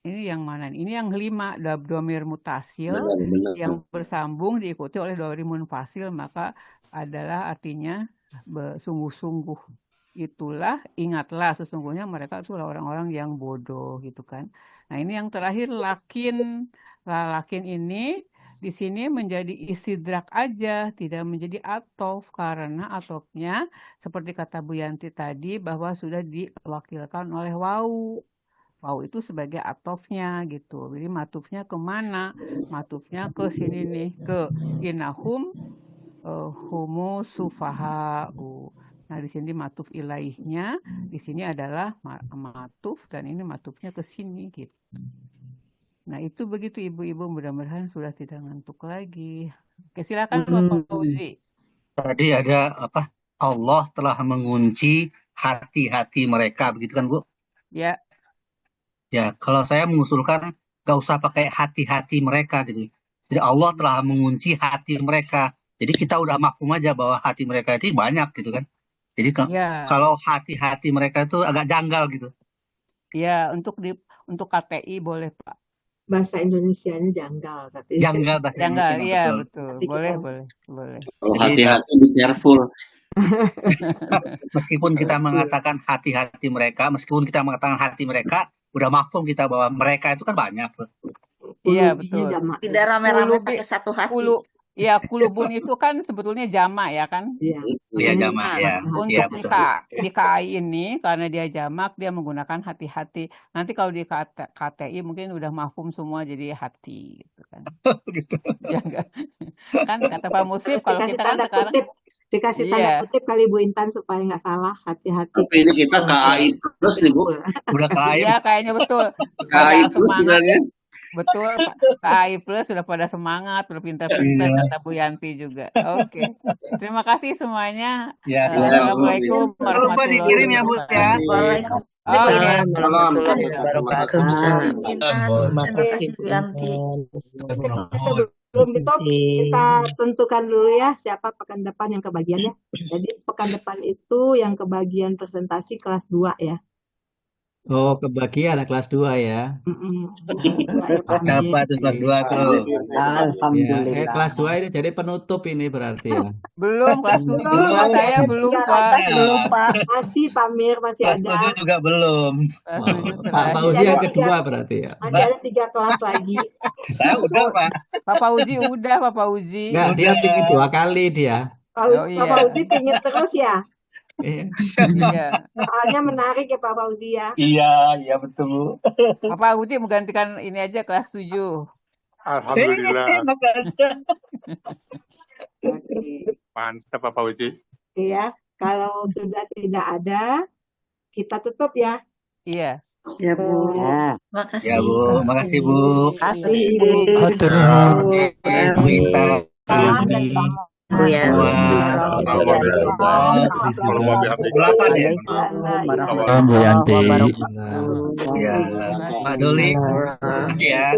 ini yang mana? Ini yang 5, dhamir mutasil yang bersambung diikuti oleh dhamir munfasil, maka adalah artinya sungguh-sungguh. Itulah, ingatlah sesungguhnya mereka itulah orang-orang yang bodoh gitu kan. Nah, ini yang terakhir lakin. Lakin ini di sini menjadi istidrak aja, tidak menjadi atof, karena atofnya seperti kata Bu Yanti tadi bahwa sudah diwakilkan oleh wau. Wau itu sebagai atofnya gitu. Jadi matufnya kemana? Matufnya ke sini nih, ke inahum humu sufaha'u. Nah, di sini matuf ilaihnya, di sini adalah matuf, dan ini matufnya ke sini gitu. Nah, itu begitu ibu-ibu, mudah-mudahan sudah tidak ngantuk lagi. Oke, silakan Bapak Fauzi. Tadi ada apa? Allah telah mengunci hati-hati mereka, begitu kan Bu? Ya. Ya, kalau saya mengusulkan gak usah pakai hati-hati mereka gitu. Jadi Allah telah mengunci hati mereka. Jadi kita udah maklum aja bahwa hati mereka itu banyak gitu kan. Jadi kalau hati-hati mereka itu agak janggal gitu. Ya, untuk KTI boleh Pak. Bahasa Indonesianya janggal, tapi janggal bahasa janggal, Indonesia, iya betul. betul. Boleh. Kalau hati-hati, be careful. Meskipun kita mengatakan hati-hati mereka, meskipun kita mengatakan hati mereka, udah maklum kita bahwa mereka itu kan banyak. Iya betul. Tidak rame-rame pakai satu hati. Iya, kulubun itu kan sebetulnya jamak ya kan? Iya jamak ya. Untuk di KAI ini karena dia jamak, dia menggunakan hati-hati. Nanti kalau di KTI mungkin udah mafhum semua jadi hati gitu kan. Gitu. Ya enggak? Kan kata Pak Musib kalau kita kan sekarang dikasih tanda kutip kali Bu Intan supaya nggak salah, hati-hati. Tapi ini kita KAI plus nih Bu. Udah KAI. Iya kayaknya betul. KAI plus sebenarnya. Betul, KAI Plus sudah pada semangat, sudah pintar-pintar, kata Bu Yanti juga. Oke. Terima kasih semuanya. Ya, Assalamualaikum warahmatullahi dikirim ya Bu ya. Waalaikumsalam. Terima kasih Bu Yanti. Sebelum kita tentukan dulu ya siapa pekan depan yang kebagian ya. Jadi pekan depan itu yang kebagian presentasi kelas 2 ya. Oh, kebagian anak kelas 2 ya. Dapat kelas 2 tuh. Alhamdulillah. Kelas 2 ini jadi penutup ini berarti ya. Belum kelas 7 saya belum Pak. Belum Pak. Masih Pak Mir masih kelas ada. Kelas 7 juga belum. Pak Fauzi yang kedua berarti ya. Masih ada 3 kelas lagi. Saya udah Pak. Pak Fauzi udah Pak Fauzi. Enggak, dia pingin 2 kali dia. Pak Fauzi pingin terus ya. Iya. Soalnya menarik ya Pak Fauzi ya. Iya betul. Pak Fauzi menggantikan ini aja kelas 7. Alhamdulillah. Oke. Mantap Pak Fauzi. Iya, kalau sudah tidak ada, kita tutup ya. Iya. Ya Bu. Makasih. Ya Bu, makasih Bu. Makasih Ibu. Bu Intan. Bu ya. 8 ya. Bu Yanti. Ya, Pak Doli. Makasih ya.